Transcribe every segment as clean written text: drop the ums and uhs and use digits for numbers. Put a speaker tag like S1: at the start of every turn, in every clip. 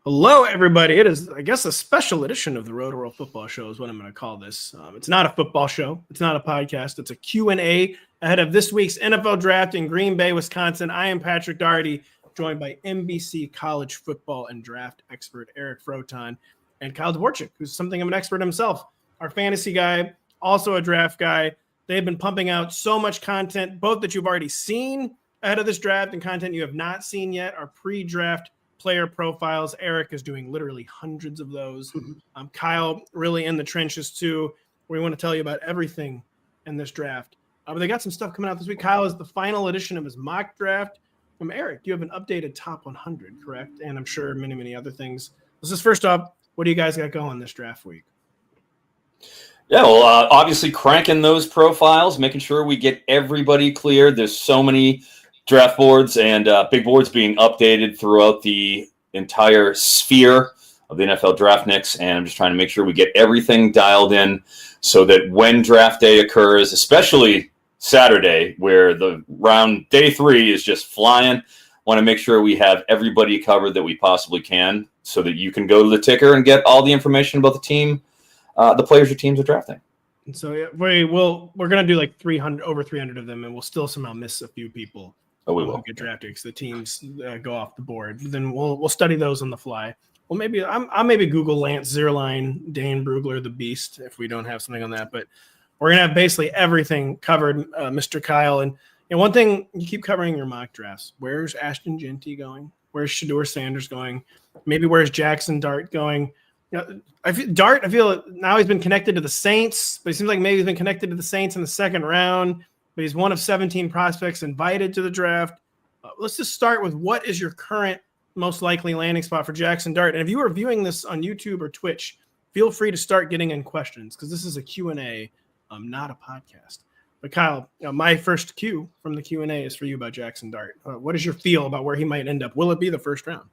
S1: Hello, everybody. It is, I guess, a special edition of the Rotoworld Football Show is what I'm going to call this. It's not a football show. It's not a podcast. It's a Q&A ahead of this week's NFL Draft in Green Bay, Wisconsin. I am Patrick Daugherty, joined by NBC college football and draft expert Eric Froton and Kyle Dvorchak, who's something of an expert himself, our fantasy guy, also a draft guy. They've been pumping out so much content, both that you've already seen ahead of this draft and content you have not seen yet, our pre-draft player profiles. Eric is doing literally hundreds of those. Kyle really in the trenches too. We want to tell you about everything in this draft. But they got some stuff coming out this week. Kyle is the final edition of his mock draft. From Eric, you have an updated top 100, correct? And I'm sure many, many other things. This is first off, what do you guys got going this draft week?
S2: Yeah, well, obviously cranking those profiles, making sure we get everybody cleared. There's so many draft boards and big boards being updated throughout the entire sphere of the NFL draft nicks, and I'm just trying to make sure we get everything dialed in so that when draft day occurs, especially Saturday, where the round day 3 is just flying, want to make sure we have everybody covered that we possibly can so that you can go to the ticker and get all the information about the team, the players your teams are drafting.
S1: And so yeah, we're going to do like 300, over 300 of them, and we'll still somehow miss a few people.
S2: Oh, we will
S1: get drafted because the teams go off the board. Then we'll study those on the fly. Well, maybe I'll maybe Google Lance Zierlein, Dane Brugler, the Beast, if we don't have something on that. But we're gonna have basically everything covered, Mr. Kyle. And one thing, you keep covering your mock drafts. Where's Ashton Jeanty going? Where's Shedeur Sanders going? Maybe where's Jackson Dart going? You know, I feel now he's been connected to the Saints, but it seems like maybe he's been connected to the Saints in the second round. But he's one of 17 prospects invited to the draft. Let's just start with what is your current most likely landing spot for Jackson Dart? And if you are viewing this on YouTube or Twitch, feel free to start getting in questions because this is a Q&A, not a podcast. But Kyle, my first cue from the Q&A is for you about Jackson Dart. What is your feel about where he might end up? Will it be the first round?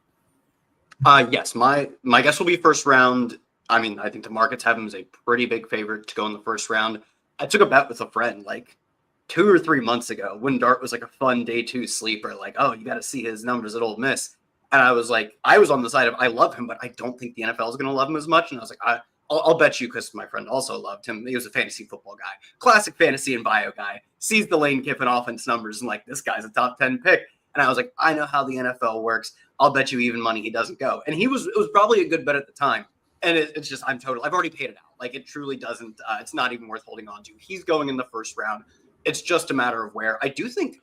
S3: Yes, my guess will be first round. I mean, I think the markets have him as a pretty big favorite to go in the first round. I took a bet with a friend, 2 or 3 months ago when Dart was like a fun day 2 sleeper, oh, you got to see his numbers at Ole Miss. And I was on the side of, I love him, but I don't think the NFL is going to love him as much. And I was like, I'll bet you, because my friend also loved him. He was a fantasy football guy, classic fantasy and bio guy, sees the Lane Kiffin offense numbers and this guy's a top 10 pick. And I was like, I know how the NFL works. I'll bet you even money he doesn't go. And it was probably a good bet at the time. And it's just, I've already paid it out. It truly doesn't, it's not even worth holding on to. He's going in the first round. It's just a matter of where. I think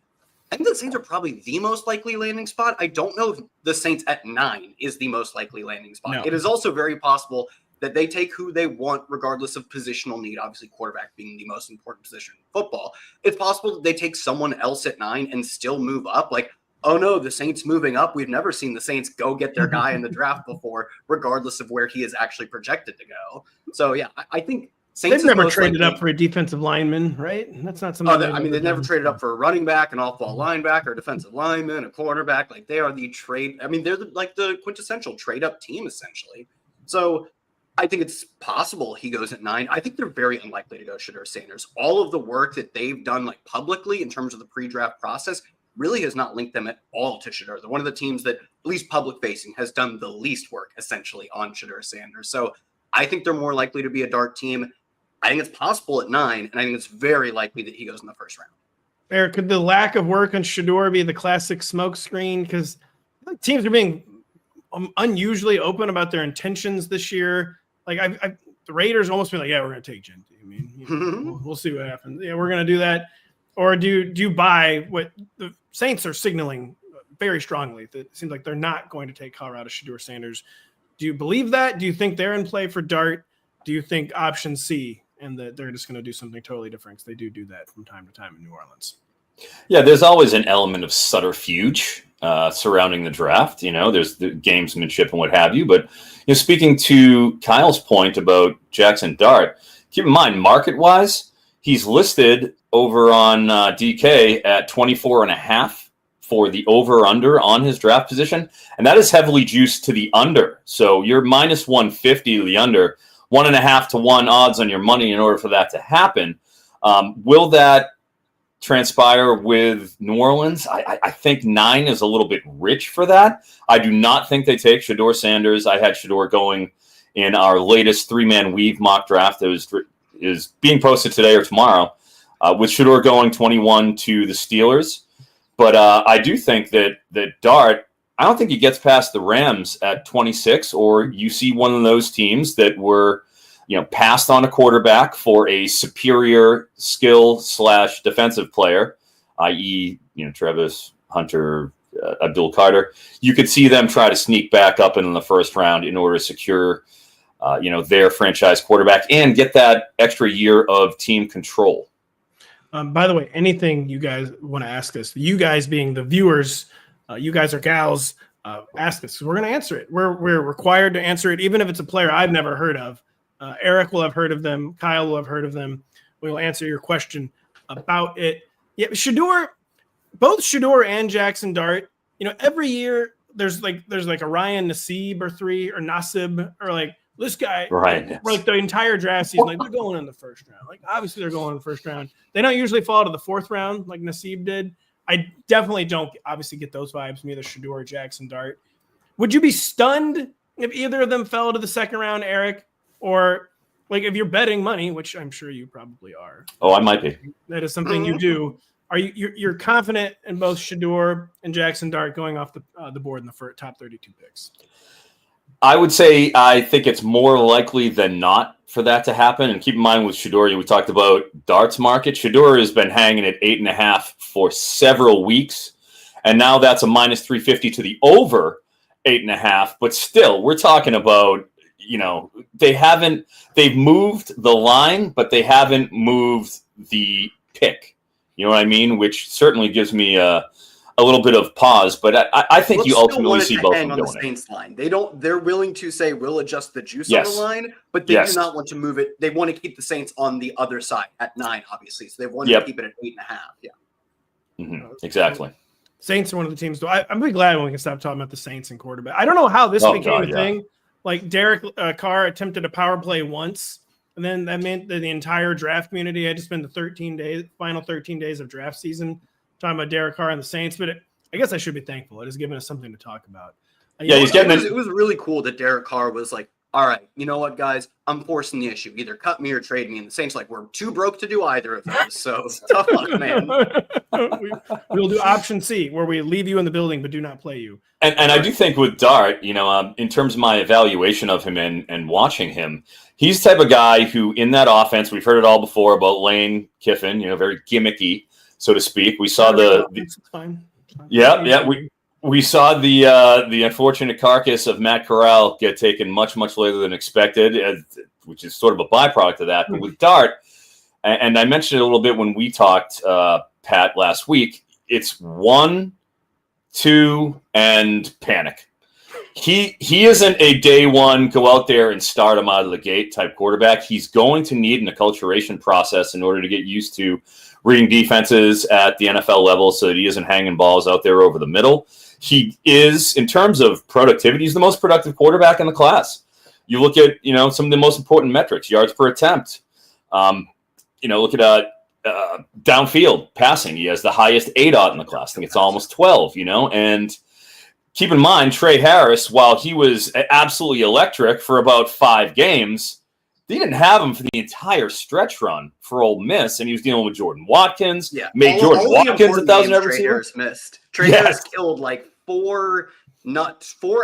S3: the Saints are probably the most likely landing spot. I don't know if the Saints at 9 is the most likely landing spot. No. It is also very possible that they take who they want, regardless of positional need, obviously quarterback being the most important position in football. It's possible that they take someone else at 9 and still move up. Oh no, the Saints moving up. We've never seen the Saints go get their guy in the draft before, regardless of where he is actually projected to go. So yeah, I think Saints
S1: they've never traded up for a defensive lineman, right? That's not something.
S3: They've never traded up for a running back, an off-ball linebacker, a defensive lineman, a cornerback. They are the trade. They're the quintessential trade-up team, essentially. So I think it's possible he goes at 9. I think they're very unlikely to go Shedeur Sanders. All of the work that they've done, publicly in terms of the pre-draft process, really has not linked them at all to Shedeur. They're one of the teams that, at least public-facing, has done the least work, essentially, on Shedeur Sanders. So I think they're more likely to be a Dart team. I think it's possible at 9, and I think it's very likely that he goes in the first round.
S1: Eric, could the lack of work on Shedeur be the classic smoke screen? Because teams are being unusually open about their intentions this year. The Raiders almost been yeah, we're going to take Jeanty. We'll see what happens. Yeah, we're going to do that. Or do you buy what the Saints are signaling very strongly? That it seems like they're not going to take Colorado Shedeur Sanders. Do you believe that? Do you think they're in play for Dart? Do you think option C and that they're just going to do something totally different? Because they do that from time to time in New Orleans.
S2: Yeah, there's always an element of subterfuge surrounding the draft. There's the gamesmanship and what have you. But speaking to Kyle's point about Jackson Dart, keep in mind, market-wise, he's listed over on DK at 24.5 for the over-under on his draft position. And that is heavily juiced to the under. So you're minus 150 to the under. 1.5 to 1 odds on your money in order for that to happen. Will that transpire with New Orleans. I think 9 is a little bit rich for that. I do not think they take Shedeur Sanders. I had Shedeur going in our latest 3-man weave mock draft that is being posted today or tomorrow, with Shedeur going 21 to the Steelers. But I do think that Dart, I don't think he gets past the Rams at 26, or you see one of those teams that were, passed on a quarterback for a superior skill / defensive player, i.e., Travis Hunter, Abdul Carter. You could see them try to sneak back up in the first round in order to secure, their franchise quarterback and get that extra year of team control.
S1: By the way, anything you guys want to ask us, you guys being the viewers, you guys are gals, ask us. We're going to answer it. We're required to answer it, even if it's a player I've never heard of. Eric will have heard of them. Kyle will have heard of them. We will answer your question about it. Yeah, both Shedeur and Jackson Dart, every year there's like a Ryan Nassib or Nassib or like this guy,
S2: right?
S1: Like the entire draft season, like they're going in the first round. Like obviously they're going in the first round. They don't usually fall to the fourth round like Nassib did. I definitely don't obviously get those vibes from either Shedeur or Jackson Dart. Would you be stunned if either of them fell to the second round, Eric? Or like if you're betting money, which I'm sure you probably are.
S2: Oh, I might be.
S1: That is something you do. Are you're confident in both Shedeur and Jackson Dart going off the board in the top 32 picks?
S2: I would say I think it's more likely than not for that to happen. And keep in mind with Shedeur, we talked about Dart's market. Shedeur has been hanging at 8.5 for several weeks. And now that's a minus 350 to the over 8.5. But still, we're talking about, they've moved the line, but they haven't moved the pick. You know what I mean? Which certainly gives me a little bit of pause, but I think you ultimately see both of them
S3: on the Saints line. They're willing to say we'll adjust the juice on the line, but they do not want to move it. They want to keep the Saints on the other side at 9, obviously. So they want to keep it at 8.5. Yeah,
S2: exactly.
S1: Saints are one of the teams. I'm really glad when we can stop talking about the Saints and quarterback. I don't know how this became a thing. Like Derek Carr attempted a power play once, and then that meant that the entire draft community had to spend the final 13 days of draft season talking about Derek Carr and the Saints. But I guess I should be thankful. It has given us something to talk about.
S2: He's getting
S3: it. It was really cool that Derek Carr was like, all right, you know what, guys? I'm forcing the issue. Either cut me or trade me. And the Saints we're too broke to do either of those. So tough luck, man.
S1: We'll do option C, where we leave you in the building but do not play you.
S2: And I do think with Dart, in terms of my evaluation of him and watching him, he's the type of guy who in that offense, we've heard it all before about Lane Kiffin, very gimmicky, so to speak. We saw
S1: it's fine.
S2: We saw the unfortunate carcass of Matt Corral get taken much, much later than expected, which is sort of a byproduct of that. But with Dart, and I mentioned it a little bit when we talked, Pat, last week, it's 1, 2, and panic. He isn't a day one, go out there and start him out of the gate type quarterback. He's going to need an acculturation process in order to get used to reading defenses at the NFL level so that he isn't hanging balls out there over the middle. He is, in terms of productivity, he's the most productive quarterback in the class. You look at, some of the most important metrics, yards per attempt. Look at downfield passing. He has the highest ADOT in the class. I think it's almost 12, and keep in mind, Trey Harris, while he was absolutely electric for about 5 games, they didn't have him for the entire stretch run for Ole Miss, and he was dealing with Jordan Watkins.
S3: Yeah,
S2: Jordan Watkins 1,000 ever
S3: Trey Harris missed. Trey Harris killed 4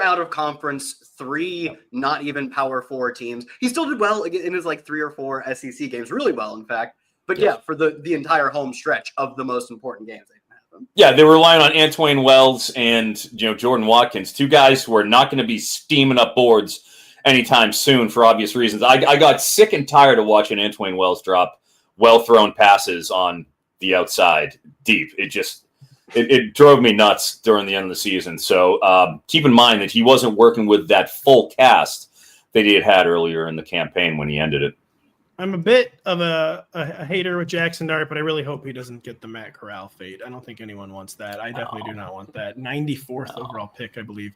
S3: out of conference, 3 not even Power 4 teams. He still did well in his 3 or 4 SEC games, really well, in fact. But for the entire home stretch of the most important games, they didn't have him.
S2: Yeah, they were relying on Antwain Wells and Jordan Watkins, 2 guys who are not going to be steaming up boards anytime soon for obvious reasons. I got sick and tired of watching Antwain Wells drop well-thrown passes on the outside deep. It drove me nuts during the end of the season. So keep in mind that he wasn't working with that full cast that he had earlier in the campaign when he ended it.
S1: I'm a bit of a hater with Jackson Dart, but I really hope he doesn't get the Matt Corral fate. I don't think anyone wants that. I definitely do not want that. 94th overall pick, I believe.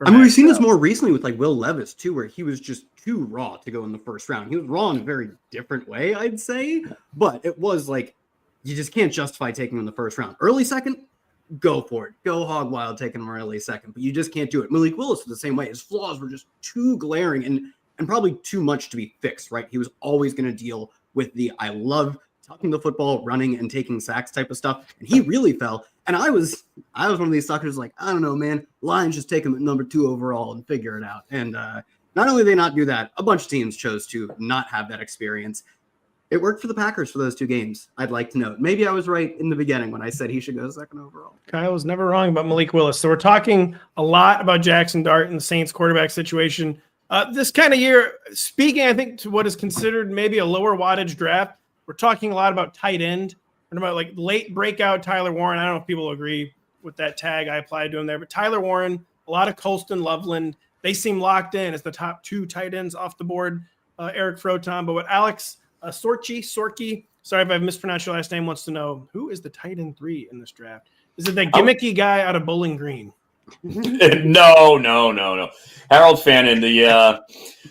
S4: We've seen this more recently with Will Levis too, where he was just too raw to go in the first round. He was raw in a very different way, I'd say, but it was you just can't justify taking him in the first round. Early second, go for it. Go hog wild taking him early second, but you just can't do it. Malik Willis was the same way. His flaws were just too glaring and probably too much to be fixed, right? He was always going to deal with the I love tucking the football, running, and taking sacks type of stuff, and he really fell. And I was one of these suckers like, I don't know, man. Lions just take him at number 2 overall and figure it out. And not only did they not do that, a bunch of teams chose to not have that experience. It worked for the Packers for those 2 games. I'd like to note. Maybe I was right in the beginning when I said he should go 2nd overall.
S1: Kyle was never wrong about Malik Willis. So we're talking a lot about Jackson Dart and the Saints quarterback situation. This kind of year, speaking, I think, to what is considered maybe a lower wattage draft, we're talking a lot about tight end and about like late breakout Tyler Warren. I don't know if people agree with that tag I applied to him there, but Tyler Warren, a lot of Colston Loveland, they seem locked in as the top 2 tight ends off the board. Eric Froton, but what Alex Sorky, sorry if I've mispronounced your last name, wants to know, who is the tight end 3 in this draft? Is it that gimmicky guy out of Bowling Green?
S2: No. Harold Fannin,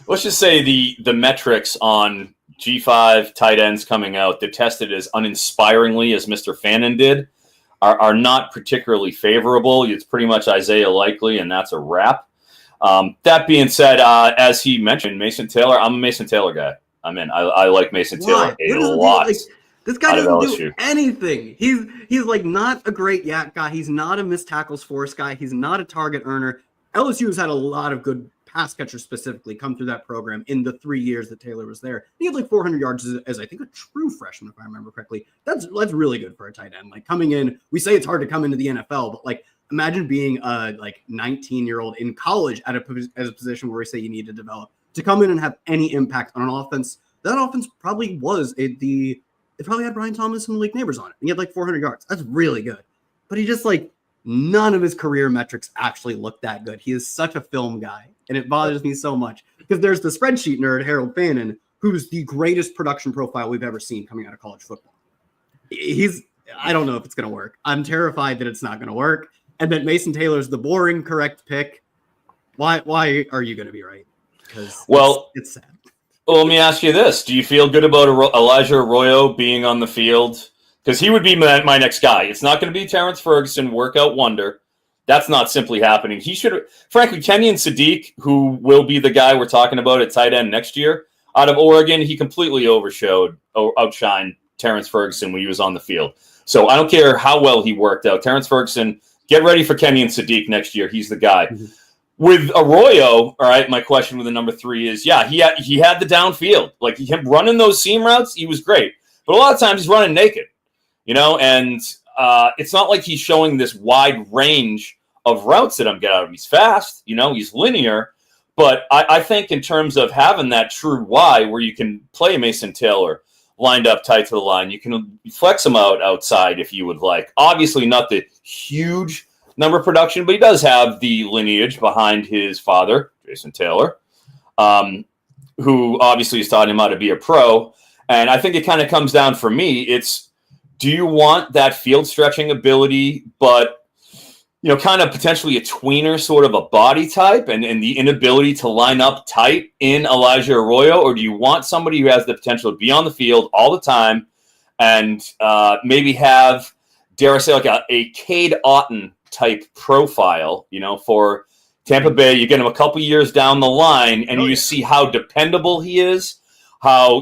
S2: let's just say the metrics on G5 tight ends coming out that tested as uninspiringly as Mr. Fannin did are not particularly favorable. It's pretty much Isaiah Likely, and that's a wrap. That being said, as he mentioned, Mason Taylor, I'm a Mason Taylor guy. I'm in. I like Mason Taylor a lot.
S4: Like, this guy doesn't do anything. He's like not a great yak guy. He's not a missed tackles force guy. He's not a target earner. LSU has had a lot of good pass catchers specifically come through that program in the 3 years that Taylor was there. He had like 400 yards as I think a true freshman, if I remember correctly. That's really good for a tight end. Like coming in, we say it's hard to come into the NFL, but like imagine being a like 19-year-old in college at a position where we say you need to develop to come in and have any impact on an offense. That offense probably was it probably had Brian Thomas and Malik Neighbors on it. And he had like 400 yards. That's really good. But he just like none of his career metrics actually look that good. He is such a film guy. And it bothers me so much because there's the spreadsheet nerd, Harold Fannin, who's the greatest production profile we've ever seen coming out of college football. I don't know if it's going to work. I'm terrified that it's not going to work. And that Mason Taylor's the boring, correct pick. Why are you going to be right? Because it's sad.
S2: Well, let me ask you this. Do you feel good about Elijah Arroyo being on the field? Because he would be my next guy. It's not going to be Terrence Ferguson, workout wonder. That's not simply happening. He should, frankly, Kenyon Sadiq, who will be the guy we're talking about at tight end next year, out of Oregon, he completely outshined Terrence Ferguson when he was on the field. So I don't care how well he worked out. Terrence Ferguson, get ready for Kenyon Sadiq next year. He's the guy. Mm-hmm. With Arroyo, all right, my question with the number 3 is, he had the downfield. Like him running those seam routes, he was great. But a lot of times he's running naked, and it's not like he's showing this wide range of routes that I'm getting out of him. He's fast, he's linear. But I think in terms of having that true Y where you can play Mason Taylor lined up tight to the line, you can flex him outside if you would like. Obviously not the huge number of production, but he does have the lineage behind his father, Jason Taylor, who obviously has taught him how to be a pro. And I think it kind of comes down for me. It's, do you want that field stretching ability, but kind of potentially a tweener sort of a body type and the inability to line up tight in Elijah Arroyo? Or do you want somebody who has the potential to be on the field all the time and maybe have, dare I say, like a Cade Otton type profile, for Tampa Bay? You get him a couple years down the line and you see how dependable he is, how,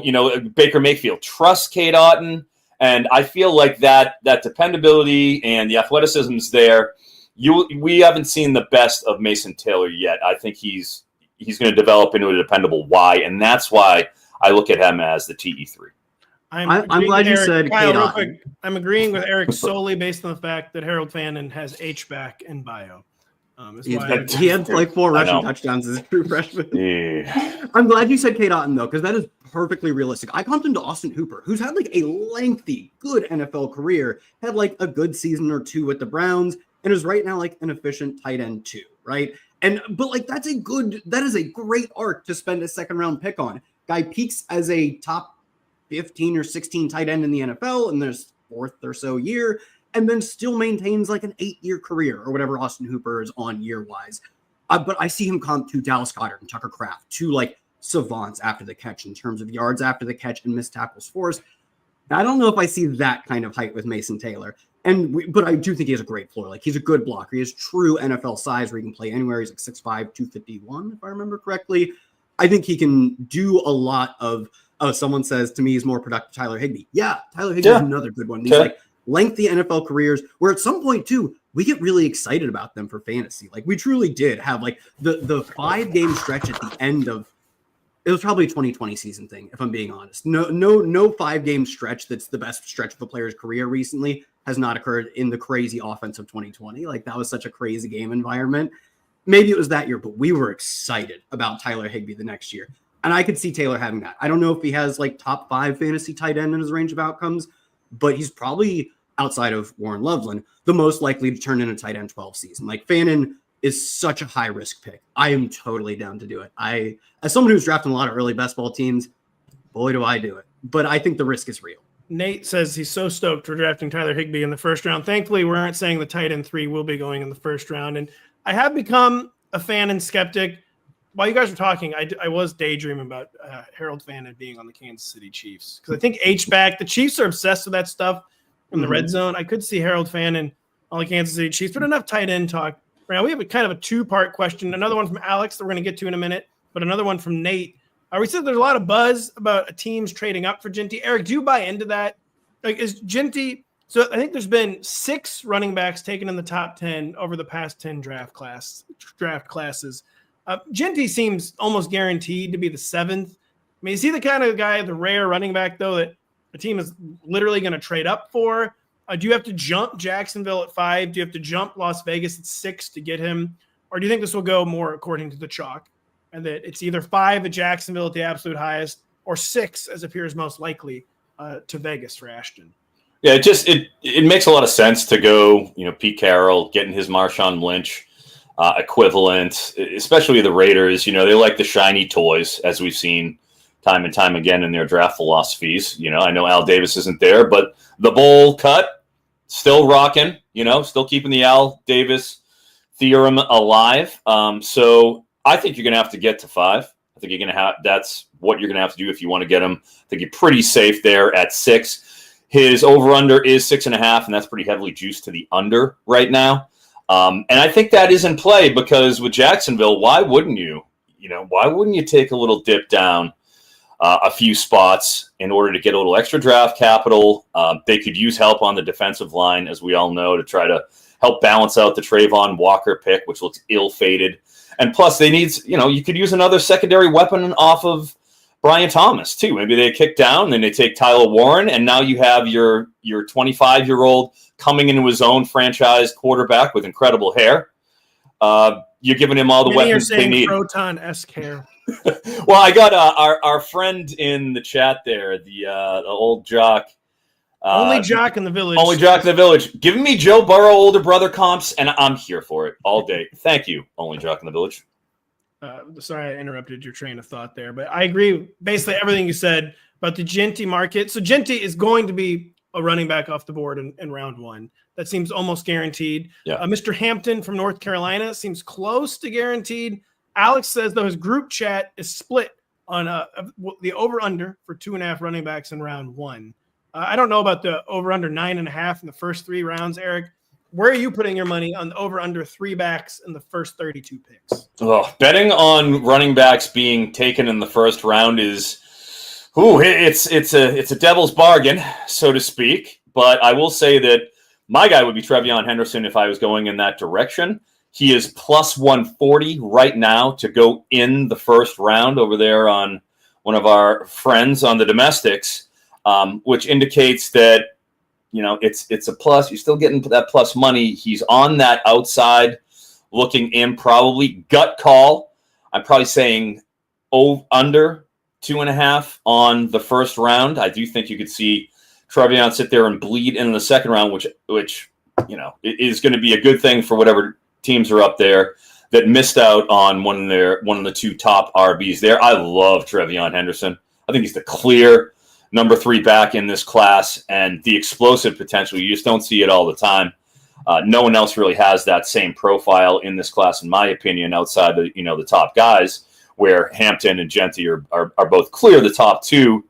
S2: Baker Mayfield trusts Cade Otton. And I feel like that dependability and the athleticism is there. We haven't seen the best of Mason Taylor yet. I think he's going to develop into a dependable Y, and that's why I look at him as the TE3.
S4: I'm glad you said Cade Otton.
S1: I'm agreeing with Eric solely based on the fact that Harold Fannin has H-back in bio.
S4: He had like 4 rushing touchdowns as a true freshman. Yeah. I'm glad you said Cade Otton, though, because that is perfectly realistic. I comped him to Austin Hooper, who's had like a lengthy, good NFL career, had like a good season or 2 with the Browns, and is right now like an efficient tight end 2, right? But like that is a great arc to spend a 2nd round pick on. Guy peaks as a top 15 or 16 tight end in the NFL in this 4th or so year, and then still maintains like an 8-year career or whatever Austin Hooper is on year-wise. But I see him comp to Dallas Goedert and Tucker Kraft, 2 like savants after the catch in terms of yards after the catch and missed tackles forced. Now, I don't know if I see that kind of height with Mason Taylor. But I do think he has a great floor. Like, he's a good blocker. He has true NFL size where he can play anywhere. He's like 6'5", 251, if I remember correctly. I think he can do a lot of, someone says to me he's more productive Tyler Higbee. Yeah, Tyler Higbee is another good one. These like lengthy NFL careers where at some point too, we get really excited about them for fantasy. Like, we truly did have like the 5-game stretch at the end of, it was probably a 2020 season thing, if I'm being honest. No 5-game stretch that's the best stretch of a player's career recently has not occurred in the crazy offense of 2020. Like, that was such a crazy game environment. Maybe it was that year, but we were excited about Tyler Higbee the next year. And I could see Taylor having that. I don't know if he has like top 5 fantasy tight end in his range of outcomes, but he's probably, outside of Warren Loveland, the most likely to turn in a tight end 12 season. Like, Fannin is such a high risk pick. I am totally down to do it. As someone who's drafting a lot of early best ball teams, boy, do I do it. But I think the risk is real.
S1: Nate says he's so stoked for drafting Tyler Higbee in the first round. Thankfully, we aren't saying the tight end 3 will be going in the first round. And I have become a Fannin skeptic. While you guys were talking, I was daydreaming about Harold Fannin being on the Kansas City Chiefs. Because I think H-back, the Chiefs are obsessed with that stuff in the red zone. I could see Harold Fannin on the Kansas City Chiefs, but enough tight end talk. Right now, we have a kind of a 2-part question. Another one from Alex that we're going to get to in a minute, but another one from Nate. We said there's a lot of buzz about teams trading up for Ginty. Eric, do you buy into that? Like, is Ginty – so I think there's been 6 running backs taken in the top 10 over the past 10 draft classes. Ginty seems almost guaranteed to be the 7th. I mean, is he the kind of guy, the rare running back, though, that a team is literally going to trade up for? Do you have to jump Jacksonville at 5? Do you have to jump Las Vegas at 6 to get him? Or do you think this will go more according to the chalk and that it's either 5 at Jacksonville at the absolute highest or 6 as appears most likely to Vegas for Ashton?
S2: Yeah, it makes a lot of sense to go, Pete Carroll, getting his Marshawn Lynch equivalent, especially the Raiders. They like the shiny toys, as we've seen time and time again in their draft philosophies. I know Al Davis isn't there, but the bowl cut, still rocking, still keeping the Al Davis theorem alive. So I think you're going to have to get to 5. I think that's what you're going to have to do if you want to get him. I think you're pretty safe there at 6. His over-under is 6.5, and that's pretty heavily juiced to the under right now. And I think that is in play because with Jacksonville, why wouldn't you? Why wouldn't you take a little dip down a few spots in order to get a little extra draft capital? They could use help on the defensive line, as we all know, to try to help balance out the Trayvon Walker pick, which looks ill-fated. And plus, they need, you could use another secondary weapon off of Brian Thomas, too. Maybe they kick down, then they take Tyler Warren, and now you have your 25-year-old coming into his own franchise quarterback with incredible hair. You're giving him all the weapons they need.
S1: Froton-esque hair.
S2: Well, I got our friend in the chat there, the old jock.
S1: Only jock in the village.
S2: Only jock in the village. Giving me Joe Burrow older brother comps, and I'm here for it all day. Thank you, only jock in the village.
S1: Sorry I interrupted your train of thought there, but I agree basically everything you said about the Ginty market. So Ginty is going to be a running back off the board in round 1. That seems almost guaranteed.
S2: Yeah.
S1: Mr. Hampton from North Carolina seems close to guaranteed. Alex says, though, his group chat is split on the over-under for 2.5 running backs in round 1. I don't know about the over-under 9.5 in the first 3 rounds, Eric. Where are you putting your money on the over-under 3 backs in the first 32 picks?
S2: Oh, betting on running backs being taken in the first round is, it's a devil's bargain, so to speak. But I will say that my guy would be Trevion Henderson if I was going in that direction. He is plus 140 right now to go in the first round over there on one of our friends on the domestics, which indicates that, it's a plus. You're still getting that plus money. He's on that outside looking in, probably gut call. I'm probably saying under 2.5 on the first round. I do think you could see Trevion sit there and bleed in the second round, which is going to be a good thing for whatever teams are up there that missed out on one of the 2 top RBs there. I love Trevion Henderson. I think he's the clear number 3 back in this class, and the explosive potential, you just don't see it all the time. No one else really has that same profile in this class, in my opinion, outside the top guys, where Hampton and Ginty are both clear the top 2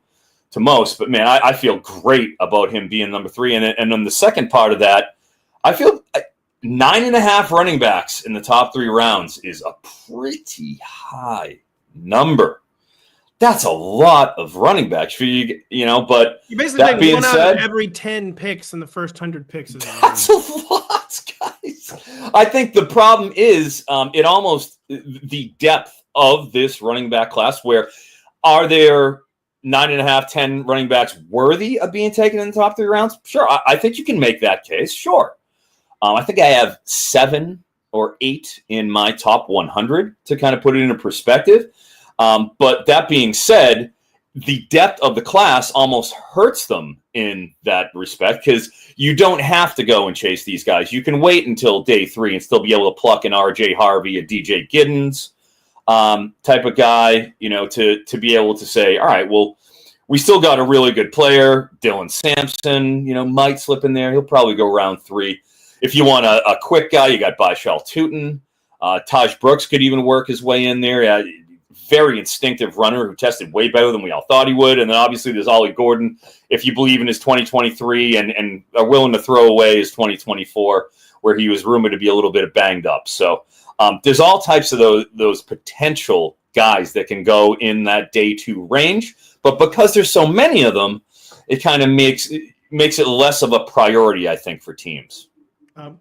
S2: to most, but man, I feel great about him being number 3. And then the second part of that, I feel 9.5 running backs in the top 3 rounds is a pretty high number. That's a lot of running backs for you, but
S1: you basically
S2: that being
S1: one
S2: said,
S1: out of every 10 picks in the first 100 picks.
S2: That's a lot, guys. I think the problem is the depth of this running back class, where are there 9.5, 10 running backs worthy of being taken in the top 3 rounds? Sure. I think you can make that case. Sure. I think I have 7 or 8 in my top 100 to kind of put it into perspective. But that being said, the depth of the class almost hurts them in that respect, because you don't have to go and chase these guys. You can wait until day 3 and still be able to pluck an RJ Harvey, a DJ Giddens type of guy, to be able to say, all right, well, we still got a really good player. Dylan Sampson, might slip in there. He'll probably go round 3. If you want a quick guy, you got Byshal Tootin. Taj Brooks could even work his way in there. Very instinctive runner who tested way better than we all thought he would. And then obviously there's Ollie Gordon, if you believe in his 2023 and are willing to throw away his 2024, where he was rumored to be a little bit banged up. So there's all types of those potential guys that can go in that day 2 range. But because there's so many of them, it kind of makes it less of a priority, I think, for teams.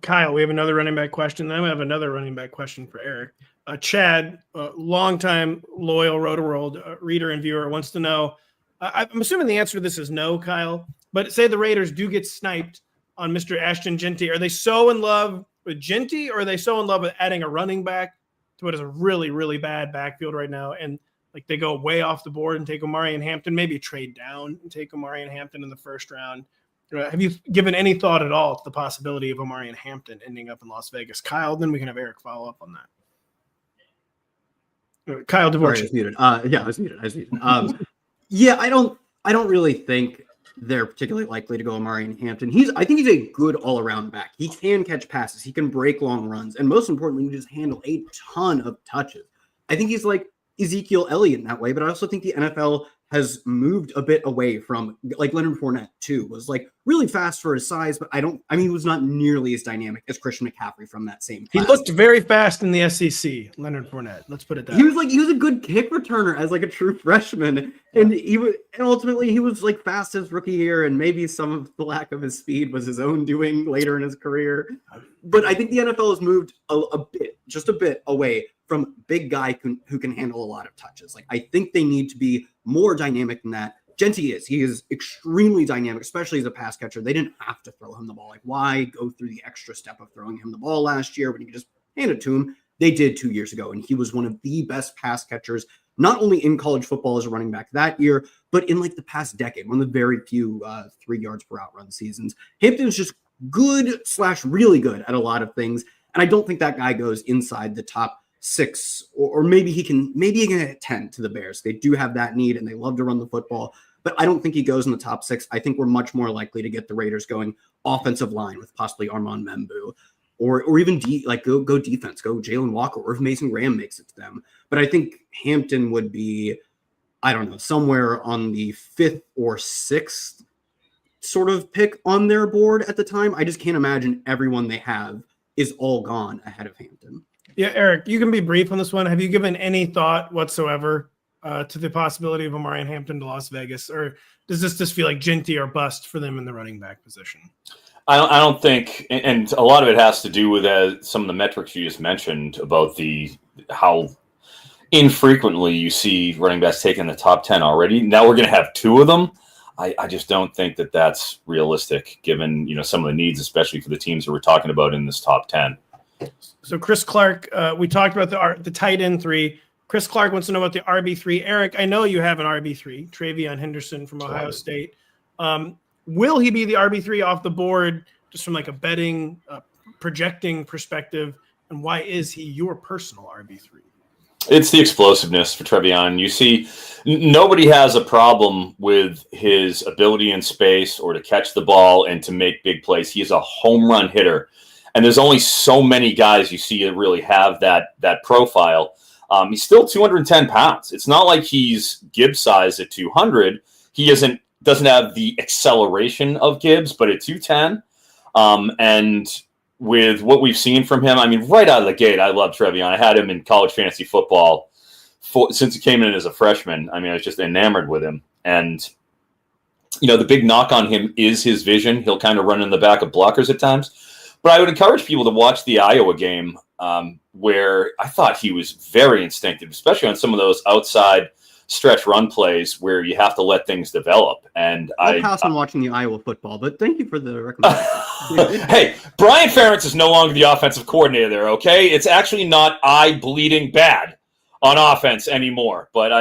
S1: Kyle, we have another running back question. Then we have another running back question for Eric. Chad, longtime loyal Rotoworld reader and viewer, wants to know, I'm assuming the answer to this is no, Kyle, but say the Raiders do get sniped on Mr. Ashton Jeanty. Are they so in love with Jeanty, or are they so in love with adding a running back to what is a really, really bad backfield right now? And like they go way off the board and take Omari and Hampton, maybe trade down and take Omari and Hampton in the first round. Have you given any thought at all to the possibility of Omari and Hampton ending up in Las Vegas? Kyle, then we can have Eric follow up on that. Kyle Dvorchak.
S4: I was muted. I was muted. Yeah, I don't really think they're particularly likely to go Omari and Hampton. I think he's a good all-around back. He can catch passes. He can break long runs. And most importantly, he can just handle a ton of touches. I think he's like Ezekiel Elliott in that way, but I also think the NFL has moved a bit away from, like, Leonard Fournette too was like really fast for his size, but he was not nearly as dynamic as Christian McCaffrey from that same class.
S1: He looked very fast in the SEC, Leonard Fournette. Let's put it that way.
S4: He was a good kick returner as like a true freshman. And ultimately he was like fast his rookie year, and maybe some of the lack of his speed was his own doing later in his career. But I think the NFL has moved just a bit away from big guy who can handle a lot of touches. Like, I think they need to be more dynamic than that. Jeanty he is extremely dynamic, especially as a pass catcher. They didn't have to throw him the ball. Like, why go through the extra step of throwing him the ball last year when you could just hand it to him? They did 2 years ago, and he was one of the best pass catchers, not only in college football as a running back that year, but in like the past decade, one of the very few 3 yards per out run seasons. Hampton's just good/really good at a lot of things, and I don't think that guy goes inside the top 6, or maybe he can hit 10 to the Bears. They do have that need, and they love to run the football, but I don't think he goes in the top 6. I think we're much more likely to get the Raiders going offensive line with possibly Armand Membu, or even go defense, go Jalen Walker, or if Mason Graham makes it to them. But I think Hampton would be, I don't know, somewhere on the 5th or 6th sort of pick on their board at the time. I just can't imagine everyone they have is all gone ahead of Hampton.
S1: Yeah, Eric, you can be brief on this one. Have you given any thought whatsoever to the possibility of Omari and Hampton to Las Vegas, or does this just feel like Jeanty or bust for them in the running back position?
S2: I don't think, and a lot of it has to do with some of the metrics you just mentioned about how infrequently you see running backs taking the top 10 already. Now we're going to have 2 of them. I just don't think that that's realistic, given some of the needs, especially for the teams that we're talking about in this top 10.
S1: So Chris Clark, we talked about the tight end 3. Chris Clark wants to know about the RB3. Eric, I know you have an RB3, Travion Henderson from Ohio State. Will he be the RB3 off the board, just from like a betting, projecting perspective? And why is he your personal RB3?
S2: It's the explosiveness for Travion. You see, nobody has a problem with his ability in space or to catch the ball and to make big plays. He is a home run hitter. And there's only so many guys you see that really have that profile. He's still 210 pounds. It's not like he's Gibbs size at 200. He doesn't have the acceleration of Gibbs, but at 210, and with what we've seen from him, I mean, right out of the gate, I love Trevion. I had him in college fantasy football since he came in as a freshman. I mean, I was just enamored with him. And, the big knock on him is his vision. He'll kind of run in the back of blockers at times. But I would encourage people to watch the Iowa game, where I thought he was very instinctive, especially on some of those outside stretch run plays where you have to let things develop. And
S4: I'll pass on watching the Iowa football, but thank you for the recommendation.
S2: Hey, Brian Ferentz is no longer the offensive coordinator there, okay? It's actually not eye-bleeding bad on offense anymore, but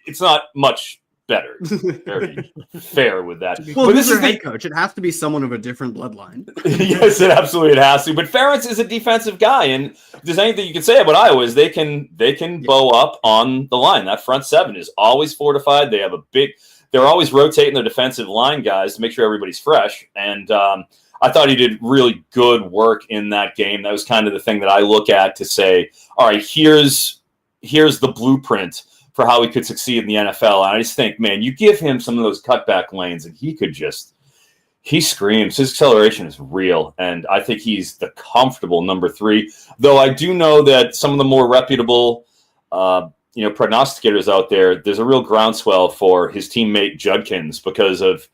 S2: it's not much better. Very fair with that.
S4: Well, this is head coach. It has to be someone of a different bloodline.
S2: Yes, it has to. But Ferentz is a defensive guy, and if there's anything you can say about Iowa is they can bow up on the line. That front seven is always fortified. They have they're always rotating their defensive line guys to make sure everybody's fresh. And I thought he did really good work in that game. That was kind of the thing that I look at to say, all right, here's the blueprint for how he could succeed in the NFL. And I just think, man, you give him some of those cutback lanes and he screams. His acceleration is real. And I think he's the comfortable number 3, though I do know that some of the more reputable, prognosticators out there, there's a real groundswell for his teammate Judkins because of,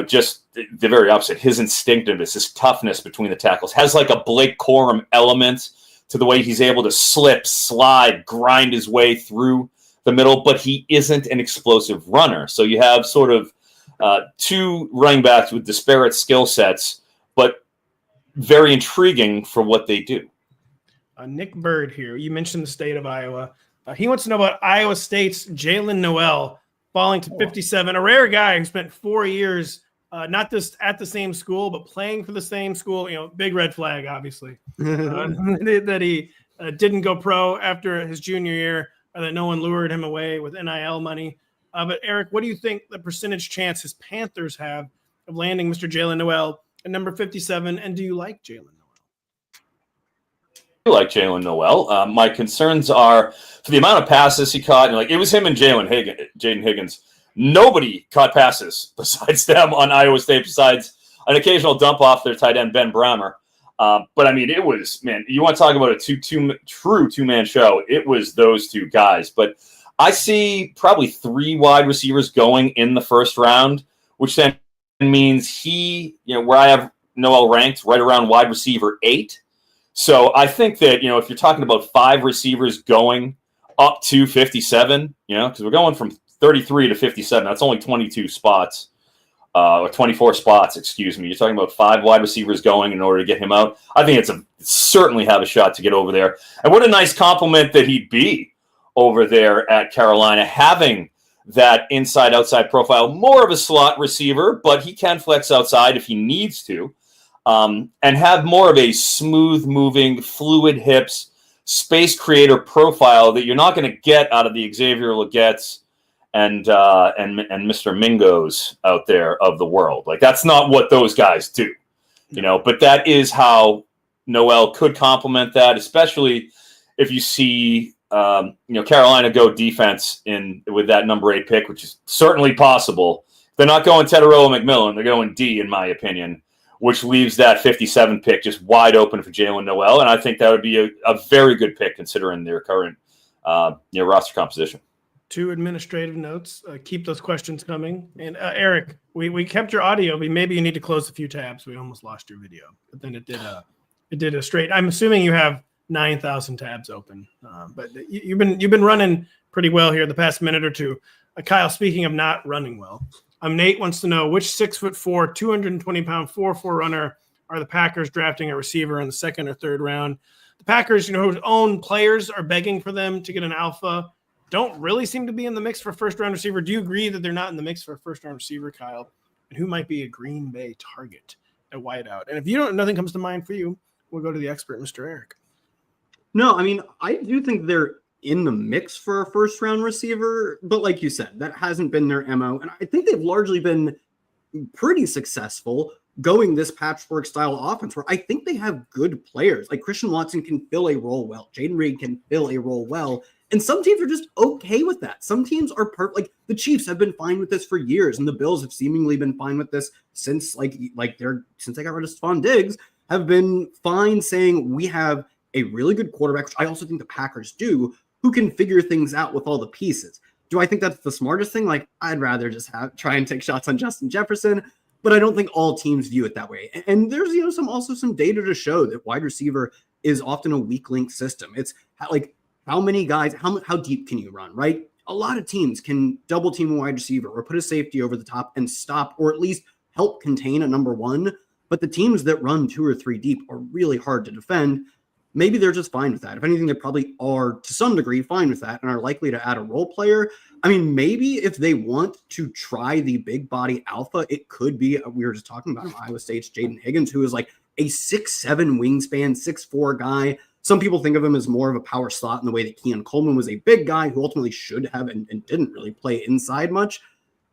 S2: just the very opposite. His instinctiveness, his toughness between the tackles has like a Blake Corum element to the way he's able to slip, slide, grind his way through the middle, but he isn't an explosive runner. So you have sort of 2 running backs with disparate skill sets, but very intriguing for what they do.
S1: Nick Bird here. You mentioned the state of Iowa. He wants to know about Iowa State's Jalen Noel falling to 57, a rare guy who spent 4 years not just at the same school, but playing for the same school. Big red flag, obviously, that he didn't go pro after his junior year, or that no one lured him away with NIL money. But Eric, what do you think the percentage chance his Panthers have of landing Mr. Jalen Noel at number 57? And do you like Jalen Noel?
S2: I like Jalen Noel. My concerns are for the amount of passes he caught. And it was him and Jaden Higgins. Nobody caught passes besides them on Iowa State, besides an occasional dump off their tight end, Ben Brammer. But I mean, it was, man, you want to talk about a true two-man show. It was those 2 guys. But I see probably 3 wide receivers going in the first round, which then means where I have Noel ranked right around wide receiver 8. So I think that, if you're talking about 5 receivers going up to 57, because we're going from 33 to 57, that's only 22 spots. Or 24 spots, excuse me. You're talking about 5 wide receivers going in order to get him out. I think it's certainly have a shot to get over there. And what a nice compliment that he'd be over there at Carolina, having that inside-outside profile, more of a slot receiver, but he can flex outside if he needs to, and have more of a smooth-moving, fluid hips, space creator profile that you're not going to get out of the Xavier Legette's and Mr. Mingos out there of the world. That's not what those guys do, but that is how Noel could complement that, especially if you see, Carolina go defense with that number 8 pick, which is certainly possible. They're not going Tedoroa McMillan. They're going D, in my opinion, which leaves that 57 pick just wide open for Jalen Noel. And I think that would be a very good pick considering their current roster composition.
S1: 2 administrative notes. Keep those questions coming. And Eric, we kept your audio, but maybe you need to close a few tabs. We almost lost your video, but then it did a straight. I'm assuming you have 9,000 tabs open, but you've been running pretty well here the past minute or 2. Kyle, speaking of not running well, Nate wants to know which 6'4", 220-pound 4.4 runner are the Packers drafting a receiver in the 2nd or 3rd round. The Packers, whose own players are begging for them to get an alpha, don't really seem to be in the mix for a first-round receiver. Do you agree that they're not in the mix for a first-round receiver, Kyle? And who might be a Green Bay target at wideout? And if nothing comes to mind for you, we'll go to the expert, Mr. Eric.
S4: No, I mean, I do think they're in the mix for a first-round receiver, but like you said, that hasn't been their MO. And I think they've largely been pretty successful going this patchwork-style offense where I think they have good players. Like Christian Watson can fill a role well. Jaden Reed can fill a role well. And some teams are just okay with that. Some teams are like the Chiefs have been fine with this for years, and the Bills have seemingly been fine with this since since they got rid of Stephon Diggs, have been fine saying we have a really good quarterback, which I also think the Packers do, who can figure things out with all the pieces. Do I think that's the smartest thing? Like, I'd rather just try and take shots on Justin Jefferson, but I don't think all teams view it that way. And there's, some data to show that wide receiver is often a weak link system. It's like, how many guys, how deep can you run, right? A lot of teams can double team a wide receiver or put a safety over the top and stop, or at least help contain a number one. But the teams that run 2 or 3 deep are really hard to defend. Maybe they're just fine with that. If anything, they probably are to some degree fine with that and are likely to add a role player. I mean, maybe if they want to try the big body alpha, it could be, we were just talking about him, Iowa State's Jaden Higgins, who is like a 6'7" wingspan, 6'4" guy. Some people think of him as more of a power slot in the way that Keon Coleman was a big guy who ultimately should have and didn't really play inside much.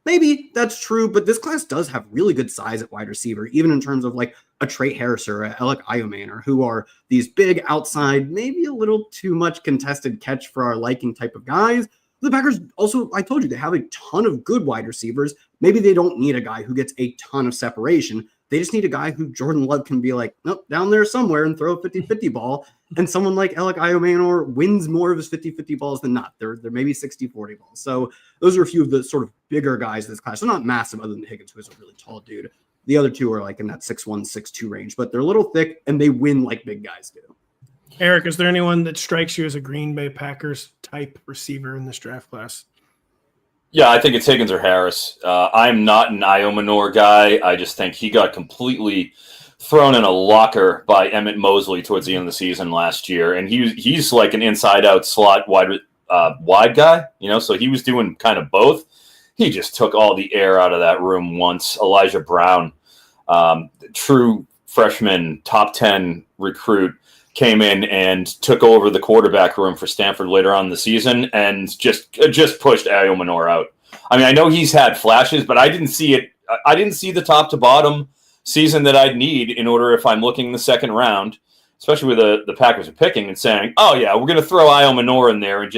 S4: Maybe that's true, but this class does have really good size at wide receiver, even in terms of like a Trey Harris or a Alec Iomanor, who are these big outside, maybe a little too much contested catch for our liking type of guys. The Packers also, I told you, they have a ton of good wide receivers. Maybe they don't need a guy who gets a ton of separation. They just need a guy who Jordan Love can be like, nope, down there somewhere and throw a 50-50 ball. And someone like Alec Iomanor wins more of his 50-50 balls than not. They're maybe 60-40 balls. So those are a few of the sort of bigger guys in this class. They're not massive other than Higgins, who is a really tall dude. The other two are like in that 6'1", 6'2" range, but they're a little thick and they win like big guys do.
S1: Eric, is there anyone that strikes you as a Green Bay Packers type receiver in this draft class?
S2: Yeah, I think it's Higgins or Harris. I'm not an Iomanor guy. I just think he got completely thrown in a locker by Emmett Mosley towards the end of the season last year, and he's like an inside-out slot wide guy, so he was doing kind of both. He just took all the air out of that room once. Elijah Brown, true freshman, top 10 recruit, came in and took over the quarterback room for Stanford later on in the season and just pushed Iomanor out. I mean, I know he's had flashes, but I didn't see it. I didn't see the top to bottom season that I'd need in order, if I'm looking in the second round, especially with the Packers are picking and saying, oh yeah, we're going to throw Iomanor in there, and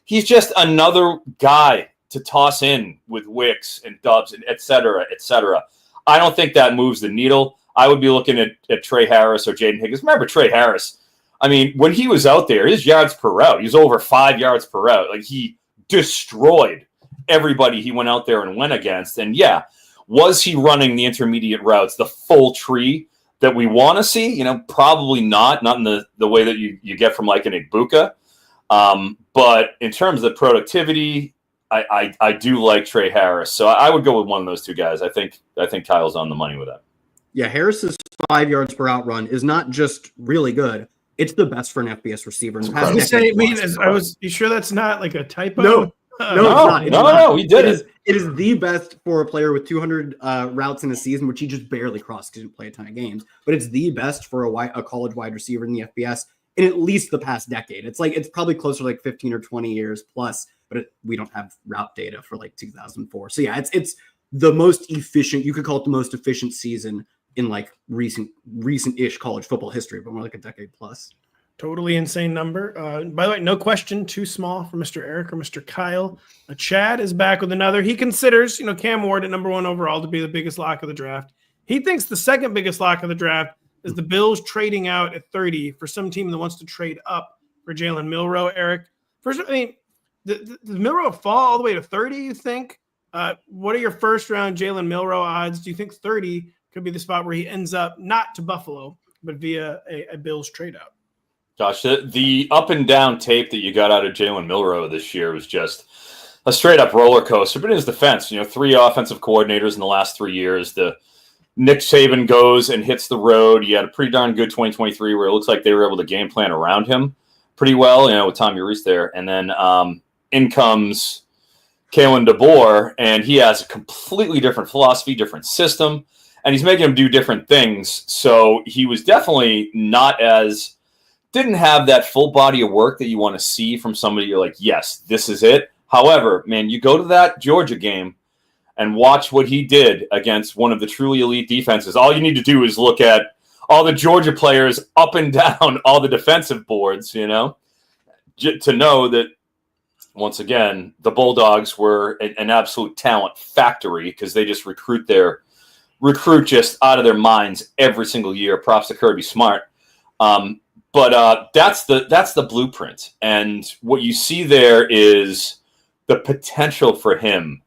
S2: he's just another guy to toss in with Wicks and Dubs and et cetera, et cetera. I don't think that moves the needle. I would be looking at Trey Harris or Jaden Higgins. Remember Trey Harris? I mean, when he was out there, his yards per route, he was over 5 yards per route. Like, he destroyed everybody he went out there and went against. And yeah, was he running the intermediate routes, the full tree that we want to see? Probably not in the way that you get from like an Igbuka. But in terms of productivity, I do like Trey Harris. So I would go with one of those two guys. I think Kyle's on the money with that.
S4: Yeah, Harris's 5 yards per out run is not just really good. It's the best for an FBS receiver.
S1: You sure that's not like a typo?
S4: No, it's not.
S2: No, he did it.
S4: It is the best for a player with 200 routes in a season, which he just barely crossed because he didn't play a ton of games. But it's the best for a college wide receiver in the FBS in at least the past decade. It's probably closer to like 15 or 20 years plus, but we don't have route data for like 2004. So yeah, it's the most efficient. You could call it the most efficient season in like recent-ish college football history, but more like a decade plus.
S1: Totally insane number. By the way, no question too small for Mr. Eric or Mr. Kyle. Chad is back with another. He considers, Cam Ward at number 1 overall to be the biggest lock of the draft. He thinks the second biggest lock of the draft is the Bills trading out at 30 for some team that wants to trade up for Jalen Milroe. Eric, first, I mean, the Milroe fall all the way to 30, you think? What are your first-round Jalen Milroe odds? Do you think 30 could be the spot where he ends up not to Buffalo, but via a Bills trade out?
S2: Josh, the up and down tape that you got out of Jalen Milroe this year was just a straight up roller coaster. But in his defense, 3 offensive coordinators in the last 3 years. The Nick Saban goes and hits the road. He had a pretty darn good 2023 where it looks like they were able to game plan around him pretty well, with Tommy Reese there. And then in comes Kalen DeBoer, and he has a completely different philosophy, different system, and he's making him do different things. So he was definitely didn't have that full body of work that you want to see from somebody you're like, yes, this is it. However, man, you go to that Georgia game and watch what he did against one of the truly elite defenses. All you need to do is look at all the Georgia players up and down all the defensive boards, to know that once again, the Bulldogs were an absolute talent factory because they just recruit just out of their minds every single year. Props to Kirby Smart. But that's the blueprint. And what you see there is the potential for him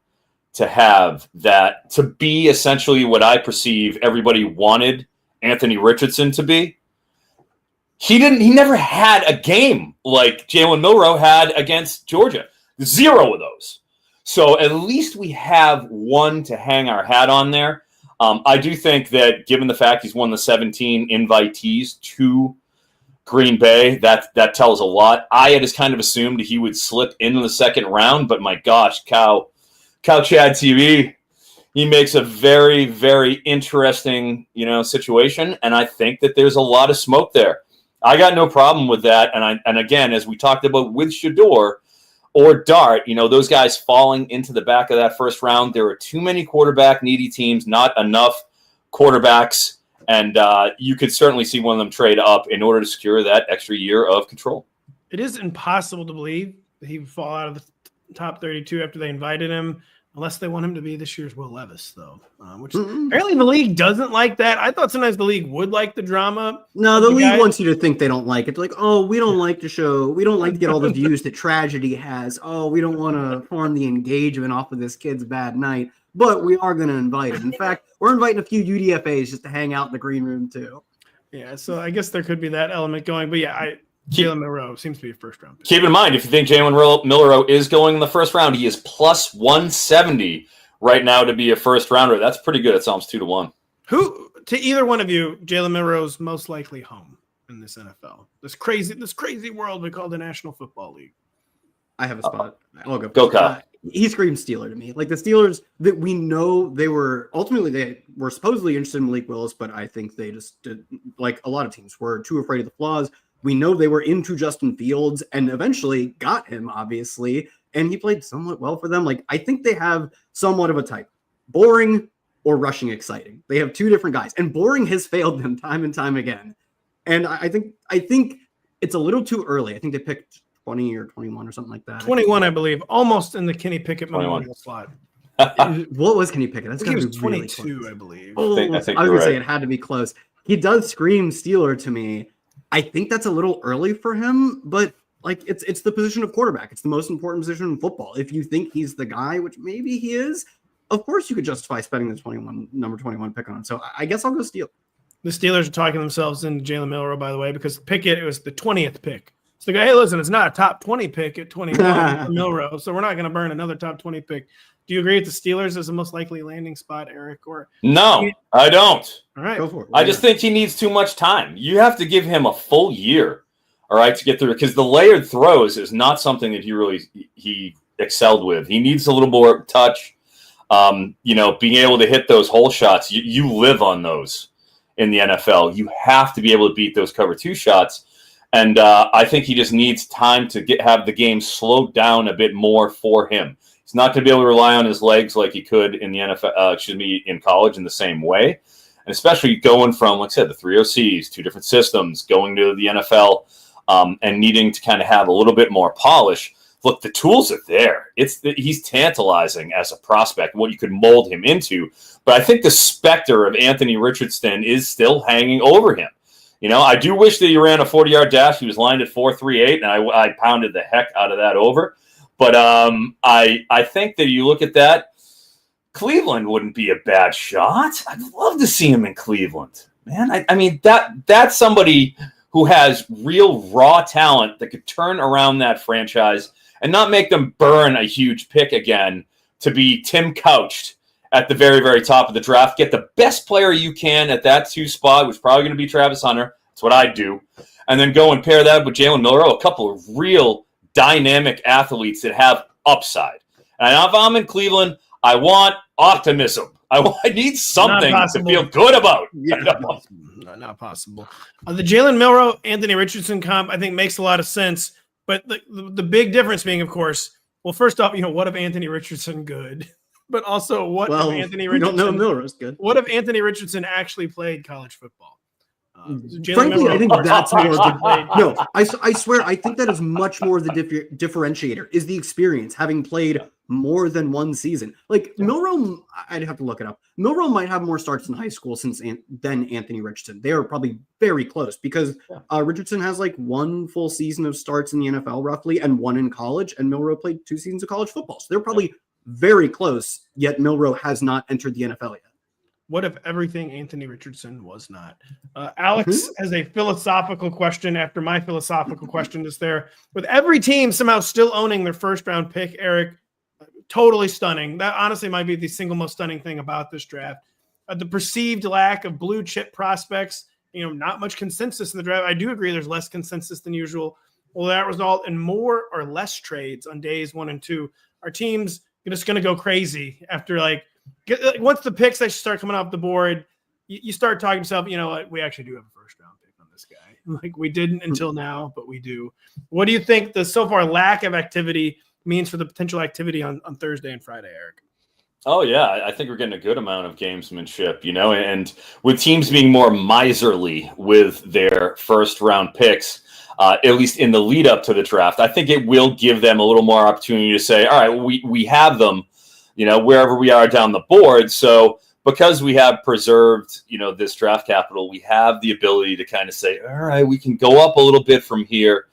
S2: to have that, to be essentially what I perceive everybody wanted Anthony Richardson to be. He never had a game like Jalen Milroe had against Georgia. 0 of those. So at least we have one to hang our hat on there. I do think that given the fact he's one of the 17 invitees to Green Bay, that tells a lot. I had just kind of assumed he would slip into the second round, but my gosh, Cow Chad TV, he makes a very, very interesting, situation, and I think that there's a lot of smoke there. I got no problem with that, and again, as we talked about with Shedeur or Dart, those guys falling into the back of that first round, there are too many quarterback needy teams, not enough quarterbacks, and you could certainly see one of them trade up in order to secure that extra year of control.
S1: It is impossible to believe that he would fall out of the top 32 after they invited him, unless they want him to be this year's Will Levis, though, which apparently the league doesn't like that. I thought sometimes the league would like the drama.
S4: No, the league wants you to think they don't like it. They're like, oh, we don't like to show. We don't like to get all the views that tragedy has. Oh, we don't want to farm the engagement off of this kid's bad night, but we are going to invite him. In fact, we're inviting a few UDFAs just to hang out in the green room, too.
S1: Yeah, so I guess there could be that element going. But yeah, Jalen Milroe seems to be a first-round pick.
S2: Keep in mind, if you think Jalen Milroe is going in the first round, he is plus 170 right now to be a first-rounder. That's pretty good. It's almost 2-1.
S1: Who, to either one of you, Jalen Milroe's most likely home in this NFL? This crazy world we call the National Football League.
S4: I have a spot. I'll go.
S2: Go, Kyle.
S4: He screams Steeler to me. Like the Steelers that we know they were supposedly interested in Malik Willis, but I think they just did, like a lot of teams were too afraid of the flaws. We know they were into Justin Fields and eventually got him, obviously, and he played somewhat well for them. Like, I think they have somewhat of a type, boring or rushing exciting. They have two different guys, and boring has failed them time and time again. And I think it's a little too early. I think they picked 20 or 21 or something like that.
S1: 21, I believe, almost in the Kenny Pickett memorial slot.
S4: What was Kenny Pickett? That's
S1: he was
S4: 22,
S1: really I believe.
S4: Oh, I was going to say it had to be close. He does scream Steeler to me. I think that's a little early for him, but like it's the position of quarterback. It's the most important position in football. If you think he's the guy, which maybe he is, of course you could justify spending the number 21 pick on him. So I guess I'll go Steelers.
S1: The Steelers are talking themselves into Jalen Milroe, by the way, because Pickett, it was the 20th pick. So the guy, hey, listen, it's not a top 20 pick at 21 for Milroe, so we're not going to burn another top 20 pick. Do you agree with the Steelers as the most likely landing spot, Eric? Or
S2: no, I don't.
S1: All right,
S4: go for it.
S2: I just think he needs too much time. You have to give him a full year, all right, to get through it, because the layered throws is not something that he excelled with. He needs a little more touch. Being able to hit those hole shots, you live on those in the NFL. You have to be able to beat those cover two shots. And I think he just needs time to have the game slowed down a bit more for him. He's not going to be able to rely on his legs like he could in the NFL, in college in the same way. And especially going from, like I said, the 3 OCs, two different systems, going to the NFL and needing to kind of have a little bit more polish. Look, the tools are there. He's tantalizing as a prospect, what you could mold him into. But I think the specter of Anthony Richardson is still hanging over him. I do wish that he ran a 40-yard dash. He was lined at 4.38, and I pounded the heck out of that over. But I think that you look at that, Cleveland wouldn't be a bad shot. I'd love to see him in Cleveland, man. I mean, that's somebody who has real raw talent that could turn around that franchise and not make them burn a huge pick again to be Tim Couched at the very, very top of the draft. Get the best player you can at that 2 spot, which is probably going to be Travis Hunter. That's what I do. And then go and pair that with Jalen Milroe, a couple of real dynamic athletes that have upside. And if I'm in Cleveland, I want optimism. I need something to feel good about.
S1: Yeah, not possible. The Jalen Milroe, Anthony Richardson comp, I think makes a lot of sense. But the big difference being, of course, well, first off, what if Anthony Richardson good? But also, what if Anthony Richardson?
S4: We don't know Milroe's good.
S1: What if Anthony Richardson actually played college football?
S4: Frankly, I think that's more the no. I swear, I think that is much more the differentiator is the experience, having played more than one season. Like Milroe, I'd have to look it up. Milroe might have more starts in high school than Anthony Richardson. They are probably very close because Richardson has like one full season of starts in the NFL roughly, and one in college, and Milroe played 2 seasons of college football. So they're probably very close. Yet Milroe has not entered the NFL yet.
S1: What if everything Anthony Richardson was not? Alex has a philosophical question after my philosophical question is there. With every team somehow still owning their first-round pick, Eric, totally stunning. That honestly might be the single most stunning thing about this draft. The perceived lack of blue-chip prospects, not much consensus in the draft. I do agree there's less consensus than usual. Will that result in more or less trades on days 1 and 2? Our team's just going to go crazy after, once the picks actually start coming off the board, you start talking to yourself, you know what, we actually do have a first-round pick on this guy. We didn't until now, but we do. What do you think the so far lack of activity means for the potential activity on Thursday and Friday, Eric?
S2: Oh, yeah. I think we're getting a good amount of gamesmanship, and with teams being more miserly with their first-round picks, at least in the lead-up to the draft, I think it will give them a little more opportunity to say, all right, we have them, wherever we are down the board. So because we have preserved, this draft capital, we have the ability to kind of say, all right, we can go up a little bit from here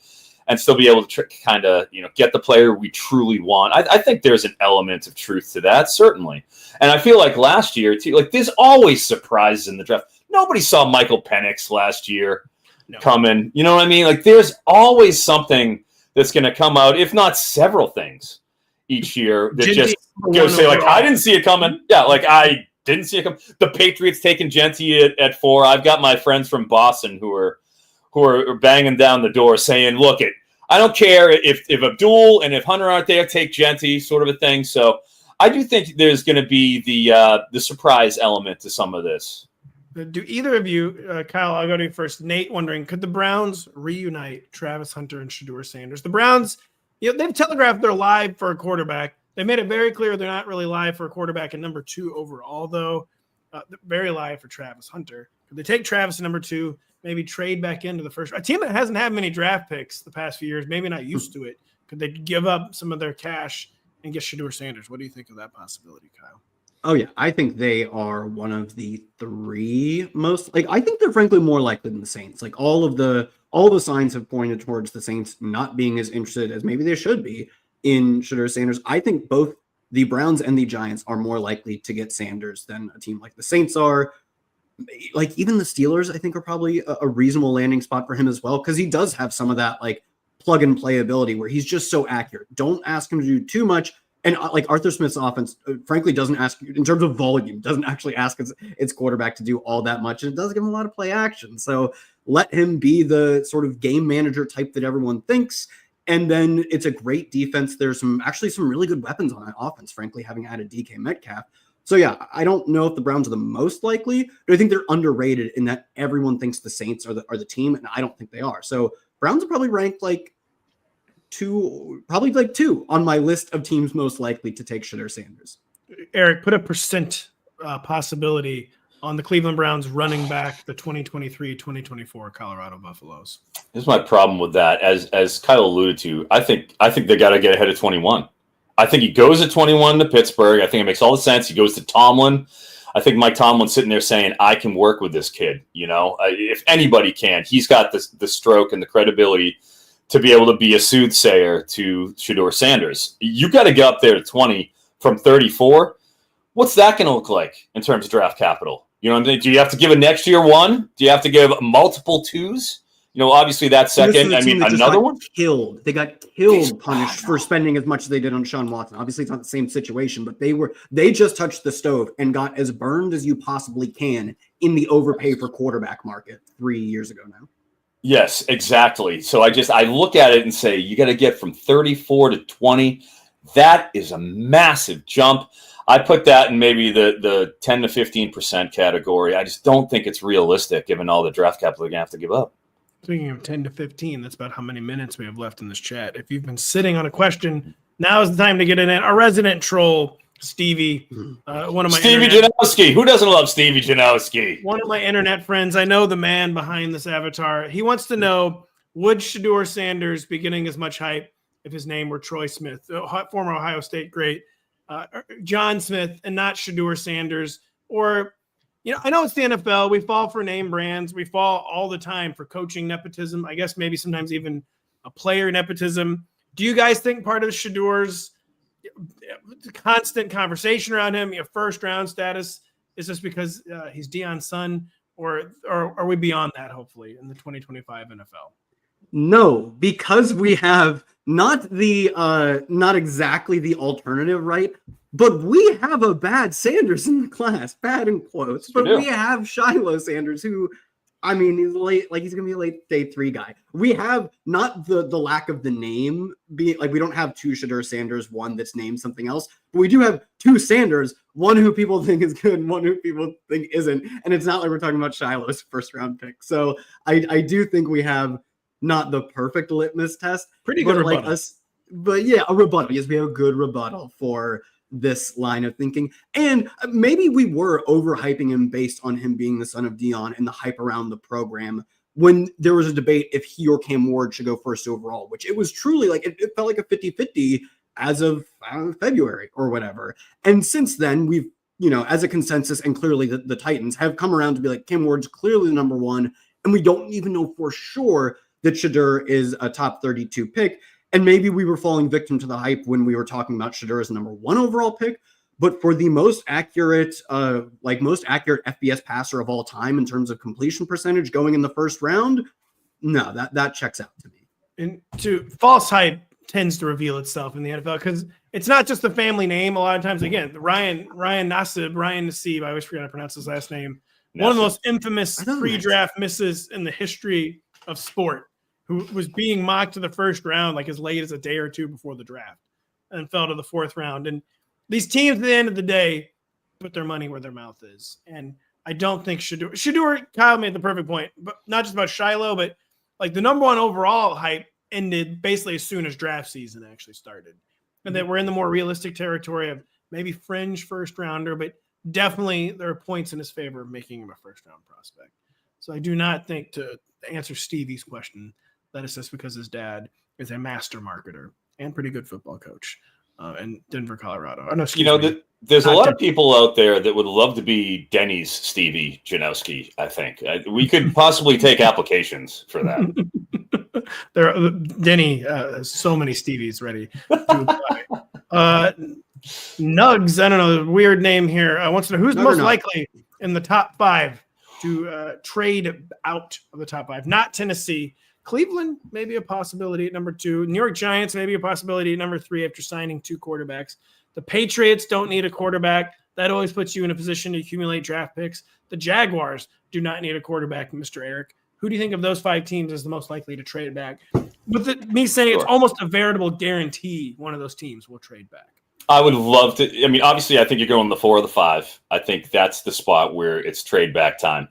S2: and still be able to kind of, get the player we truly want. I think there's an element of truth to that, certainly. And I feel like last year, too, there's always surprises in the draft. Nobody saw Michael Penix last year coming. You know what I mean? There's always something that's going to come out, if not several things each year that just go say, I didn't see it coming. Yeah, I didn't see it coming. The Patriots taking Genty at 4. I've got my friends from Boston who are banging down the door saying, look, I don't care if Abdul and if Hunter aren't there, take Genty, sort of a thing. So I do think there's going to be the surprise element to some of this.
S1: Do either of you, Kyle, I'll go to you first. Nate wondering, could the Browns reunite Travis Hunter and Shedeur Sanders? The Browns, they've telegraphed they're live for a quarterback. They made it very clear they're not really live for a quarterback at number 2 overall, though. Very live for Travis Hunter. Could they take Travis at number 2, maybe trade back into the first? A team that hasn't had many draft picks the past few years, maybe not used to it. Could they give up some of their cash and get Shedeur Sanders? What do you think of that possibility, Kyle?
S4: Oh, yeah. I think they are one of the 3 most I think they're frankly more likely than the Saints. All the signs have pointed towards the Saints not being as interested as maybe they should be in Shedeur Sanders. I think both the Browns and the Giants are more likely to get Sanders than a team like the Saints are. Even the Steelers, I think, are probably a reasonable landing spot for him as well, because he does have some of that plug and play ability where he's just so accurate. Don't ask him to do too much. And Arthur Smith's offense, frankly, doesn't ask in terms of volume, doesn't actually ask its quarterback to do all that much. And it does give him a lot of play action. So let him be the sort of game manager type that everyone thinks. And then it's a great defense. There's some really good weapons on that offense, frankly, having added DK Metcalf. So, yeah, I don't know if the Browns are the most likely, but I think they're underrated in that everyone thinks the Saints are the team, and I don't think they are. So Browns are probably ranked 2 on my list of teams most likely to take Shedeur Sanders.
S1: Eric, put a percent possibility on the Cleveland Browns running back the 2023-2024 Colorado Buffaloes.
S2: Here's my problem with that. As Kyle alluded to, I think they got to get ahead of 21. I think he goes at 21 to Pittsburgh. I think it makes all the sense. He goes to Tomlin. I think Mike Tomlin's sitting there saying, I can work with this kid. If anybody can, he's got the stroke and the credibility to be able to be a soothsayer to Shedeur Sanders. You got to get up there to 20 from 34. What's that going to look like in terms of draft capital? Do you have to give a next year 1? Do you have to give multiple 2s? Obviously that second. Another one?
S4: They got killed, punished for spending as much as they did on Sean Watson. Obviously, it's not the same situation, but they just touched the stove and got as burned as you possibly can in the overpay for quarterback market 3 years ago now.
S2: Yes, exactly. So I look at it and say, you got to get from 34 to 20. That is a massive jump. I put that in maybe the 10 to 15% category. I just don't think it's realistic given all the draft capital they're going to have to give up.
S1: Speaking of 10 to 15, that's about how many minutes we have left in this chat. If you've been sitting on a question, now is the time to get it in. Our resident troll Stevie, one of my
S2: Stevie Janowski. Who doesn't love Stevie Janowski?
S1: One of my internet friends. I know the man behind this avatar. He wants to know, would Shedeur Sanders be getting as much hype if his name were Troy Smith, former Ohio State great, John Smith, and not Shedeur Sanders? Or, I know it's the NFL. We fall for name brands. We fall all the time for coaching nepotism. I guess maybe sometimes even a player nepotism. Do you guys think part of Shedeur's constant conversation around him, first round status, is just because he's Deion's son, or are we beyond that, hopefully, in the 2025 NFL?
S4: No, because we have not exactly the alternative, right? But we have a bad Sanders in the class, bad in quotes. But we have Shiloh Sanders, who, he's late, he's gonna be a late day 3 guy. We have not the lack of the name be we don't have 2 Shedeur Sanders, one that's named something else, but we do have 2 Sanders, one who people think is good and one who people think isn't. And it's not like we're talking about Shiloh's first round pick. So I do think we have not the perfect litmus test.
S1: Pretty good rebuttal.
S4: But yeah, a rebuttal. Yes, we have a good rebuttal for this line of thinking. And maybe we were overhyping him based on him being the son of Deion and the hype around the program when there was a debate if he or Cam Ward should go first overall, which it was truly it felt like a 50-50 as of February or whatever. And since then, we've, as a consensus, and clearly the Titans have come around to be like, Cam Ward's clearly the number 1. And we don't even know for sure that Shedeur is a top 32 pick. And maybe we were falling victim to the hype when we were talking about Shedeur as number 1 overall pick. But for the most accurate FBS passer of all time in terms of completion percentage going in the first round, no, that checks out to me.
S1: And false hype tends to reveal itself in the NFL because it's not just the family name. A lot of times, again, Ryan Nassib, I always forget how to pronounce his last name. One of the most infamous pre-draft misses in the history of sport, who was being mocked to the first round as late as a day or 2 before the draft and fell to the 4th round. And these teams at the end of the day put their money where their mouth is. And I don't think Shedeur, Kyle made the perfect point, but not just about Shiloh, but the number 1 overall hype ended basically as soon as draft season actually started. And that we're in the more realistic territory of maybe fringe first rounder, but definitely there are points in his favor of making him a first round prospect. So I do not think, to answer Stevie's question, that it's just because his dad is a master marketer and pretty good football coach in Denver, Colorado.
S2: There's a lot of people out there that would love to be Denny's Stevie Janowski, I think. We could possibly take applications for that.
S1: Denny has so many Stevies ready to apply. Nugs, I don't know, weird name here. Wants to know who's most likely in the top 5 to trade out of the top 5. Not Tennessee. Cleveland, maybe a possibility at number 2. New York Giants, maybe a possibility at number 3 after signing 2 quarterbacks. The Patriots don't need a quarterback. That always puts you in a position to accumulate draft picks. The Jaguars do not need a quarterback, Mr. Eric. Who do you think of those 5 teams is the most likely to trade back? With me saying it's almost a veritable guarantee one of those teams will trade back.
S2: I would love to. Obviously, I think you're going the 4 or the 5. I think that's the spot where it's trade back time.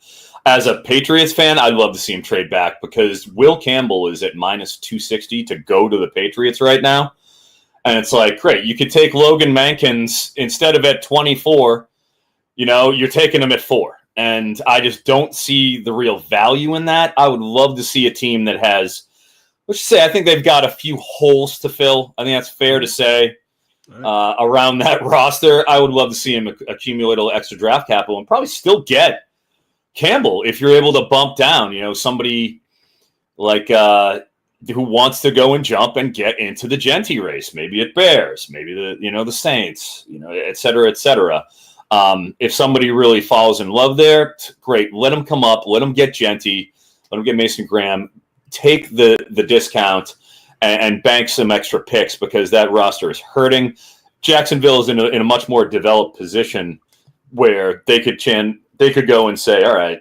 S2: As a Patriots fan, I'd love to see him trade back because Will Campbell is at minus 260 to go to the Patriots right now. And it's great. You could take Logan Mankins instead of at 24, you're taking him at 4. And I just don't see the real value in that. I would love to see a team that has, I think they've got a few holes to fill. I think that's fair to say. Around that roster, I would love to see him accumulate a little extra draft capital and probably still get Campbell if you're able to bump down, somebody who wants to go and jump and get into the Genty race, maybe at Bears, maybe the Saints, et cetera, et cetera. If somebody really falls in love there, great. Let them come up, let them get Genty, let them get Mason Graham, take the discount and bank some extra picks because that roster is hurting. Jacksonville is in a much more developed position where they could go and say, all right,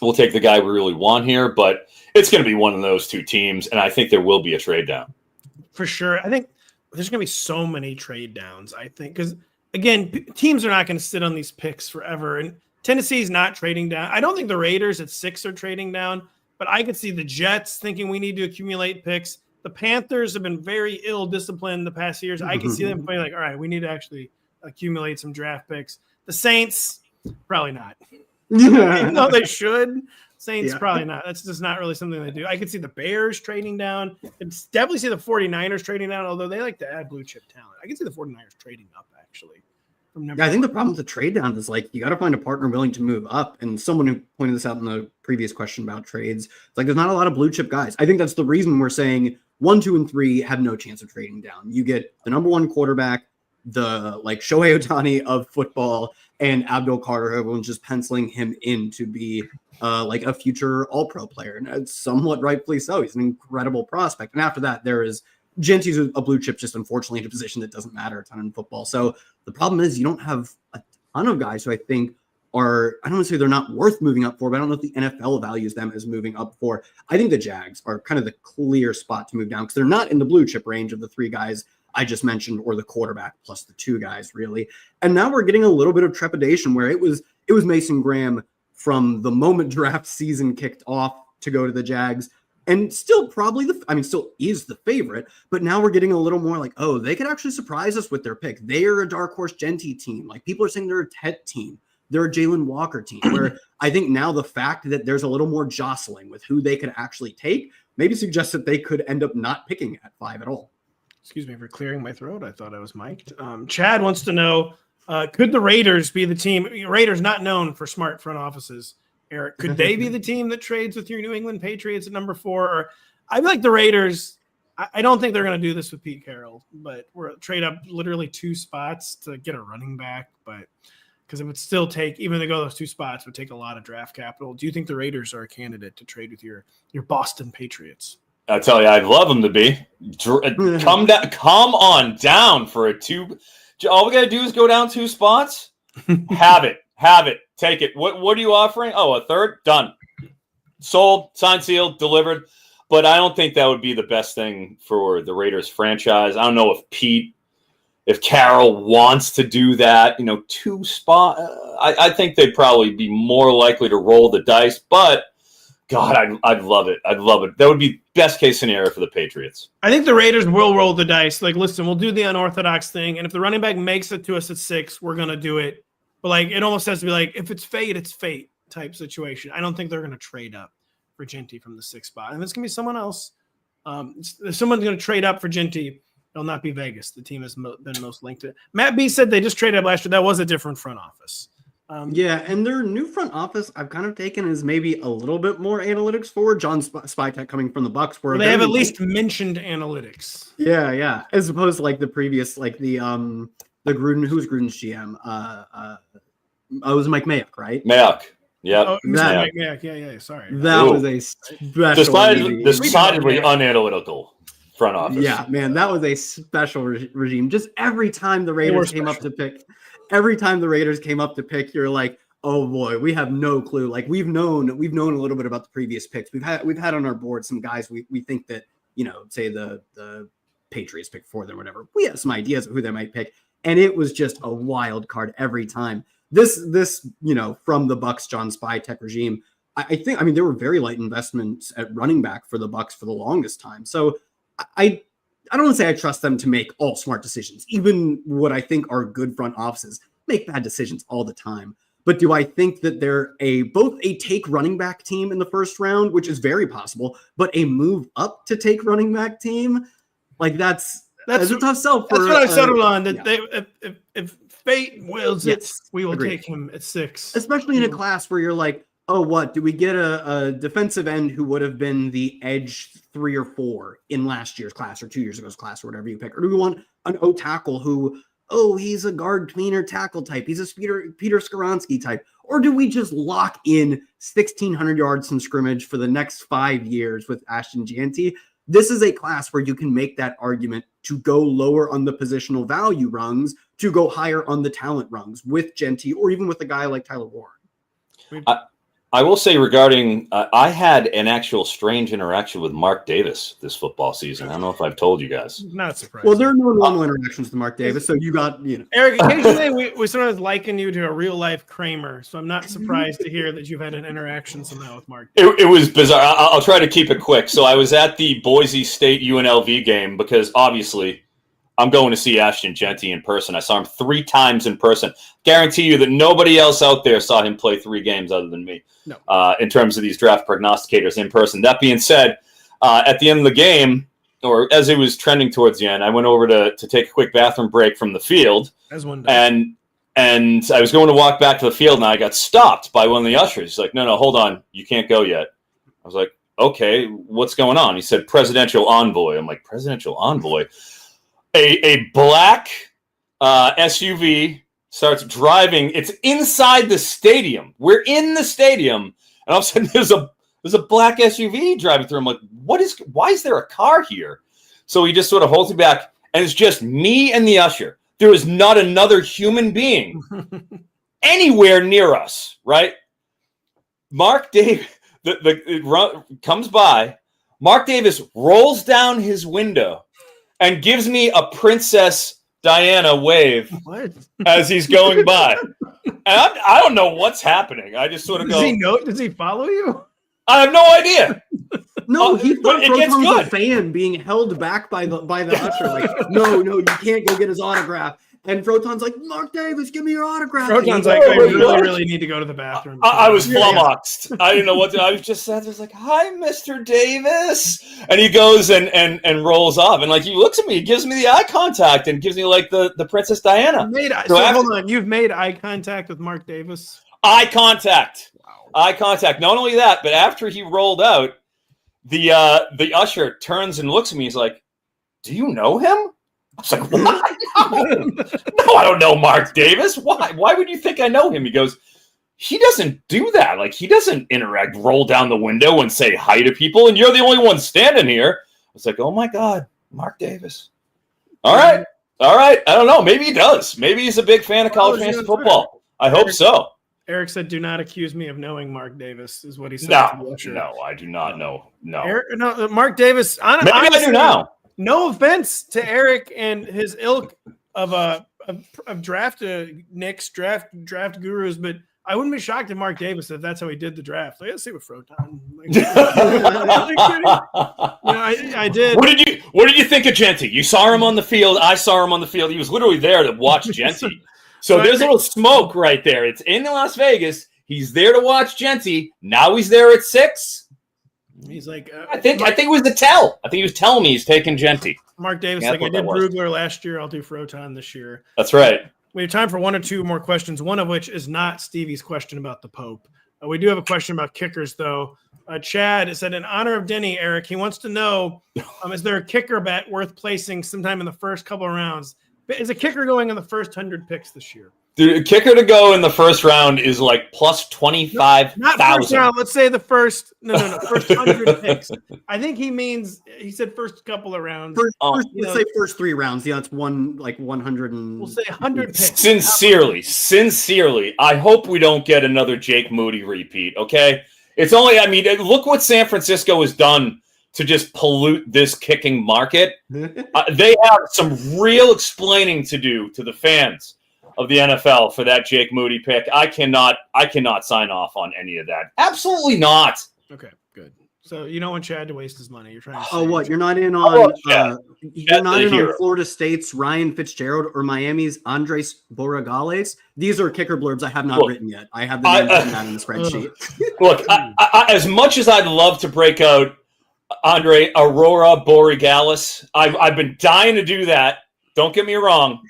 S2: we'll take the guy we really want here, but it's going to be one of those 2 teams, and I think there will be a trade down.
S1: For sure. I think there's going to be so many trade downs, I think, because, again, teams are not going to sit on these picks forever, and Tennessee's not trading down. I don't think the Raiders at 6 are trading down, but I could see the Jets thinking we need to accumulate picks. The Panthers have been very ill-disciplined the past years. I can see them playing all right, we need to actually accumulate some draft picks. The Saints, probably not. Even though they should, Saints probably not. That's just not really something they do. I could see the Bears trading down. I'd definitely see the 49ers trading down, although they like to add blue chip talent. I can see the 49ers trading up, actually.
S4: I think the problem with the trade down is like you got to find a partner willing to move up. And someone who pointed this out in the previous question about trades, it's like there's not a lot of blue chip guys. I think that's the reason we're saying 1, 2, and 3 have no chance of trading down. You get the number 1 quarterback, the like Shohei Ohtani of football, and Abdul Carter. Everyone's just penciling him in to be like a future All-Pro player, and it's somewhat rightfully so. He's an incredible prospect. And after that, there is Genty's a blue chip, just unfortunately in a position that doesn't matter a ton in football. So the problem is you don't have a ton of guys who I think are, I don't want to say they're not worth moving up for, but I don't know if the NFL values them as moving up for. I think the Jags are kind of the clear spot to move down because they're not in the blue chip range of the 3 guys I just mentioned, or the quarterback plus the 2 guys really. And now we're getting a little bit of trepidation where it was Mason Graham from the moment draft season kicked off to go to the Jags, and still probably still is the favorite, but now we're getting a little more like, oh, they could actually surprise us with their pick. They are a dark horse Genty team. Like people are saying they're a Tet team. They're a Jalen Walker team, where I think now the fact that there's a little more jostling with who they could actually take maybe suggests that they could end up not picking at 5 at all.
S1: Excuse me for clearing my throat. I thought I was mic'd. Chad wants to know, could the Raiders be the team? Raiders not known for smart front offices. Eric, could they be the team that trades with your New England Patriots at number 4? Or I feel like the Raiders, I don't think they're going to do this with Pete Carroll, but we're trade up literally 2 spots to get a running back. But because it would still take, even to go those 2 spots, would take a lot of draft capital. Do you think the Raiders are a candidate to trade with your Boston Patriots?
S2: I tell you, I'd love them to be. Come on down for a 2. All we got to do is go down 2 spots. Have it. Take it. What are you offering? Oh, a 3rd? Done. Sold, signed, sealed, delivered. But I don't think that would be the best thing for the Raiders franchise. I don't know if Carroll wants to do that. 2 spot. I think they'd probably be more likely to roll the dice. But God, I'd love it. I'd love it. That would be best case scenario for the Patriots.
S1: I think the Raiders will roll the dice. Like, listen, we'll do the unorthodox thing. And if the running back makes it to us at 6, we're going to do it. But, like, it almost has to be like, if it's fate type situation. I don't think they're going to trade up for Genty from the 6th spot. And it's going to be someone else. If someone's going to trade up for Genty, it'll not be Vegas. The team has been most linked to it. Matt B said they just traded up last year. That was a different front office.
S4: And their new front office I've kind of taken as maybe a little bit more analytics forward. John Spytek coming from the Bucks, where
S1: they have at least mentioned analytics.
S4: Yeah, as opposed to like the previous, like the Gruden, who's Gruden's GM? It was Mike Mayock, right?
S2: Mayock, yeah.
S1: Oh, Mike Mayock, yeah. Sorry,
S4: that was a special,
S2: decidedly unanalytical front office.
S4: Yeah, man, that was a special regime. Just every time the Raiders came up to pick. Every time the Raiders came up to pick, you're like, oh boy, we have no clue. Like we've known a little bit about the previous picks. We've had on our board some guys we think that, say the Patriots pick for them or whatever. We have some ideas of who they might pick. And it was just a wild card every time. This from the Bucks John Spytek regime, I think there were very light investments at running back for the Bucks for the longest time. So I don't want to say I trust them to make all smart decisions. Even what I think are good front offices make bad decisions all the time. But do I think that they're both a take running back team in the 1st round, which is very possible, but a move up to take running back team? Like that's a tough sell.
S1: That's what I settled on. That if fate wills it, we will take him at 6.
S4: Especially in a class where you're like, oh, what? Do we get a defensive end who would have been the edge 3 or 4 in last year's class or 2 years ago's class or whatever you pick? Or do we want an O tackle who, he's a guard tweener tackle type. He's a Peter Skoronski type. Or do we just lock in 1,600 yards from scrimmage for the next 5 years with Ashton Genty? This is a class where you can make that argument to go lower on the positional value rungs, to go higher on the talent rungs with Genty or even with a guy like Tyler Warren.
S2: I will say regarding, I had an actual strange interaction with Mark Davis this football season. I don't know if I've told you guys.
S1: Not surprising.
S4: Well, there are no normal interactions with Mark Davis, so you got,
S1: Eric, occasionally we sort of liken you to a real-life Kramer, so I'm not surprised to hear that you've had an interaction somehow with Mark Davis.
S2: It was bizarre. I'll try to keep it quick. So I was at the Boise State UNLV game because obviously I'm going to see Ashton Genty in person. I saw him 3 times in person. Guarantee you that nobody else out there saw him play 3 games other than me.
S1: No.
S2: In terms of these draft prognosticators in person. That being said, at the end of the game, or as it was trending towards the end, I went over to take a quick bathroom break from the field.
S1: As one does.
S2: And I was going to walk back to the field, and I got stopped by one of the ushers. He's like, no, hold on. You can't go yet. I was like, okay, what's going on? He said, presidential envoy. I'm like, presidential envoy? A black SUV starts driving. It's inside the stadium. We're in the stadium, and all of a sudden there's a black SUV driving through. I'm like, why is there a car here? So he just sort of holds me back, and it's just me and the usher. There is not another human being anywhere near us, right? Mark Davis comes by. Mark Davis rolls down his window and gives me a Princess Diana wave as he's going by. And I don't know what's happening. I just sort of go.
S1: Does he follow you?
S2: I have no idea.
S4: No, he thought
S2: it gets
S4: Froton was
S2: good.
S4: a fan being held back by the usher. Like, no, you can't go get his autograph. And Froton's like, Mark Davis, give me your autograph.
S1: Froton's like, I really need to go to the bathroom.
S2: I was flummoxed. I didn't know what to. I was just sat there, like, "Hi, Mr. Davis," and he goes and rolls off, and like he looks at me, he gives me the eye contact, and gives me like the Princess Diana.
S1: Hold on, you've made eye contact with Mark Davis.
S2: Eye contact. Wow. Eye contact. Not only that, but after he rolled out, the usher turns and looks at me. He's like, "Do you know him?" I was like, what? No, I don't know Mark Davis. Why? Why would you think I know him? He goes, he doesn't do that. Like, he doesn't roll down the window and say hi to people, and you're the only one standing here. I was like, oh, my God, Mark Davis. All right. I don't know. Maybe he does. Maybe he's a big fan of college fantasy football. I hope so.
S1: Eric said, do not accuse me of knowing Mark Davis, is what he said.
S2: No, I do not know. No.
S1: Mark Davis.
S2: Maybe I do now.
S1: No offense to Eric and his ilk of draft Knicks, draft gurus, but I wouldn't be shocked if Mark Davis, if that's how he did the draft. Like, let's see what Froton. I did.
S2: What did you think of Genty? You saw him on the field. I saw him on the field. He was literally there to watch Genty. So there's a little smoke right there. It's in Las Vegas. He's there to watch Genty. Now he's there at 6.
S1: He's like,
S2: I think it was the tell. I think he was telling me he's taking Genty.
S1: Mark Davis, like I did Brugler last year, I'll do Froton this year.
S2: That's right.
S1: We have time for 1 or 2 more questions, one of which is not Stevie's question about the Pope. We do have a question about kickers, though. Chad said, in honor of Denny, Eric, he wants to know, is there a kicker bet worth placing sometime in the first couple of rounds? Is a kicker going in the first 100 picks this year?
S2: Dude, a kicker to go in the first round is like plus 25,000.
S1: Not first round. Let's say the first. No. First 100 picks. I think he said first couple of rounds.
S4: Let's say first 3 rounds. Yeah, it's 100 and.
S1: We'll say 100 picks.
S2: Sincerely, I hope we don't get another Jake Moody repeat. Okay, it's only. I mean, look what San Francisco has done to just pollute this kicking market. They have some real explaining to do to the fans of the NFL for that Jake Moody pick. I cannot sign off on any of that. Absolutely not.
S1: Okay, good. So you don't want Chad to waste his money. You're trying to.
S4: Oh, what? You're not in on? You're not in on Florida State's Ryan Fitzgerald or Miami's Andres Borregales. These are kicker blurbs I have not written yet. I have them written down in the spreadsheet.
S2: Look, I, as much as I'd love to break out Andre Aurora Borealis, I've been dying to do that. Don't get me wrong.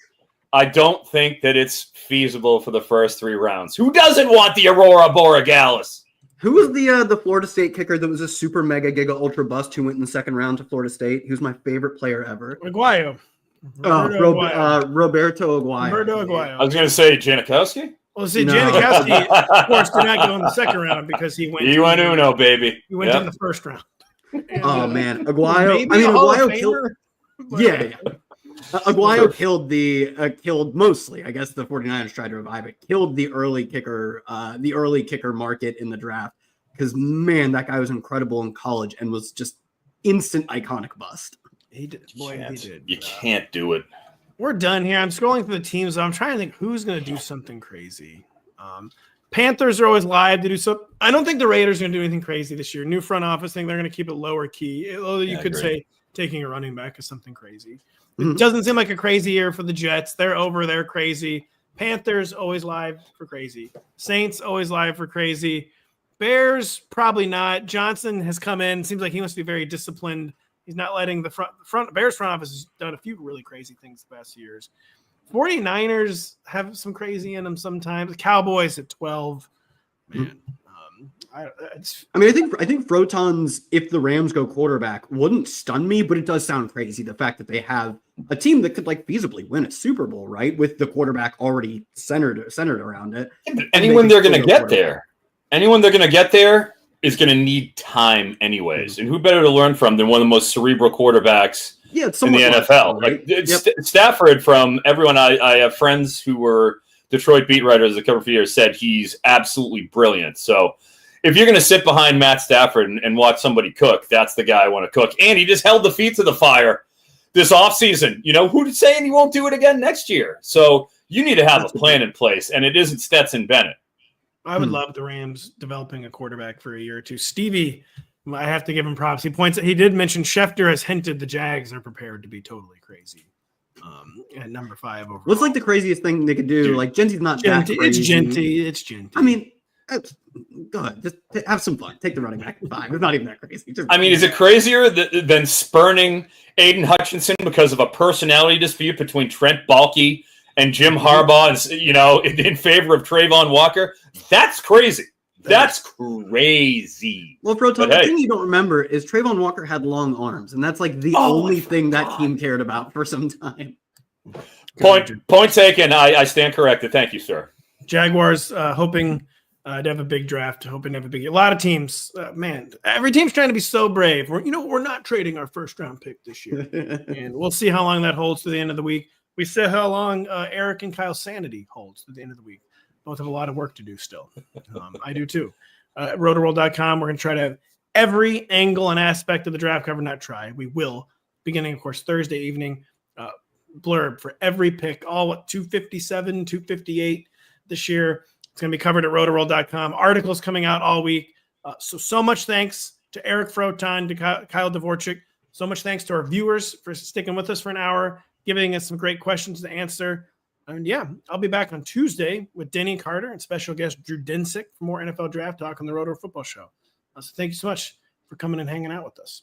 S2: I don't think that it's feasible for the first 3 rounds. Who doesn't want the Aurora Borealis?
S4: Who was the Florida State kicker that was a super mega giga ultra bust who went in the second round to Florida State? He was my favorite player ever.
S1: Aguayo.
S4: Roberto Aguayo.
S2: I was going to say Janikowski.
S1: Well, see, Janikowski, of course, did not go in the second round because he went.
S2: He went Uno, baby.
S1: He went in the first round.
S4: And, man, Aguayo. Aguayo killed. Yeah. Aguayo killed mostly. I guess the 49ers tried to revive it. Killed the early kicker market in the draft because man, that guy was incredible in college and was just instant iconic bust.
S1: He did. He did.
S2: You can't do it.
S1: We're done here. I'm scrolling through the teams. I'm trying to think who's going to do something crazy. Panthers are always live to do so. I don't think the Raiders are going to do anything crazy this year. New front office thing. They're going to keep it lower key. Although you could say taking a running back is something crazy. It doesn't seem like a crazy year for the Jets. They're over. They're crazy. Panthers always live for crazy. Saints always live for crazy. Bears probably not. Johnson has come in. Seems like he must be very disciplined. He's not letting the Bears front office has done a few really crazy things the past years. 49ers have some crazy in them sometimes. Cowboys at 12. Man, I
S4: think Froton's if the Rams go quarterback wouldn't stun me, but it does sound crazy. The fact that they have a team that could like feasibly win a Super Bowl, right, with the quarterback already centered around it.
S2: Anyone they're going to get there, is going to need time anyways. And who better to learn from than one of the most cerebral quarterbacks in the NFL?
S4: Right?
S2: Like Stafford, from everyone I have friends who were Detroit beat writers a couple of years, said he's absolutely brilliant. So if you're going to sit behind Matt Stafford and watch somebody cook, that's the guy I want to cook. And he just held the feet to the fire this offseason. You know, who's saying he won't do it again next year? So you need to have a plan in place, and it isn't Stetson Bennett.
S1: I would love the Rams developing a quarterback for a year or two. Stevie, I have to give him props. He did mention Schefter has hinted the Jags are prepared to be totally crazy. At number 5 overall.
S4: What's like the craziest thing they could do? Like Genty's not that crazy.
S1: It's Genty.
S4: I mean, go ahead. Just have some fun. Take the running back at 5. It's not even that crazy.
S2: Is it crazier than spurning Aiden Hutchinson because of a personality dispute between Trent Baalke and Jim Harbaugh, in favor of Trayvon Walker? That's crazy. That's crazy.
S4: Well, Froton, the thing you don't remember is Trayvon Walker had long arms, and that's like the only thing that team cared about for some time.
S2: Point taken. I stand corrected. Thank you, sir.
S1: Jaguars hoping to have a big draft, hoping to have a lot of teams. Man, every team's trying to be so brave. We're not trading our first round pick this year, and we'll see how long that holds to the end of the week. We see how long Eric and Kyle's sanity holds to the end of the week. Both have a lot of work to do still. I do too. Rotoworld.com. We're going to try to have every angle and aspect of the draft covered. Not try. We will. Beginning, of course, Thursday evening. Blurb for every pick. All 257, 258 this year. It's going to be covered at Rotoworld.com. Articles coming out all week. So much thanks to Eric Froton, to Kyle Dvorchak. So much thanks to our viewers for sticking with us for an hour, giving us some great questions to answer. And yeah, I'll be back on Tuesday with Denny Carter and special guest Drew Dinsick for more NFL Draft Talk on the Roto Football Show. So thank you so much for coming and hanging out with us.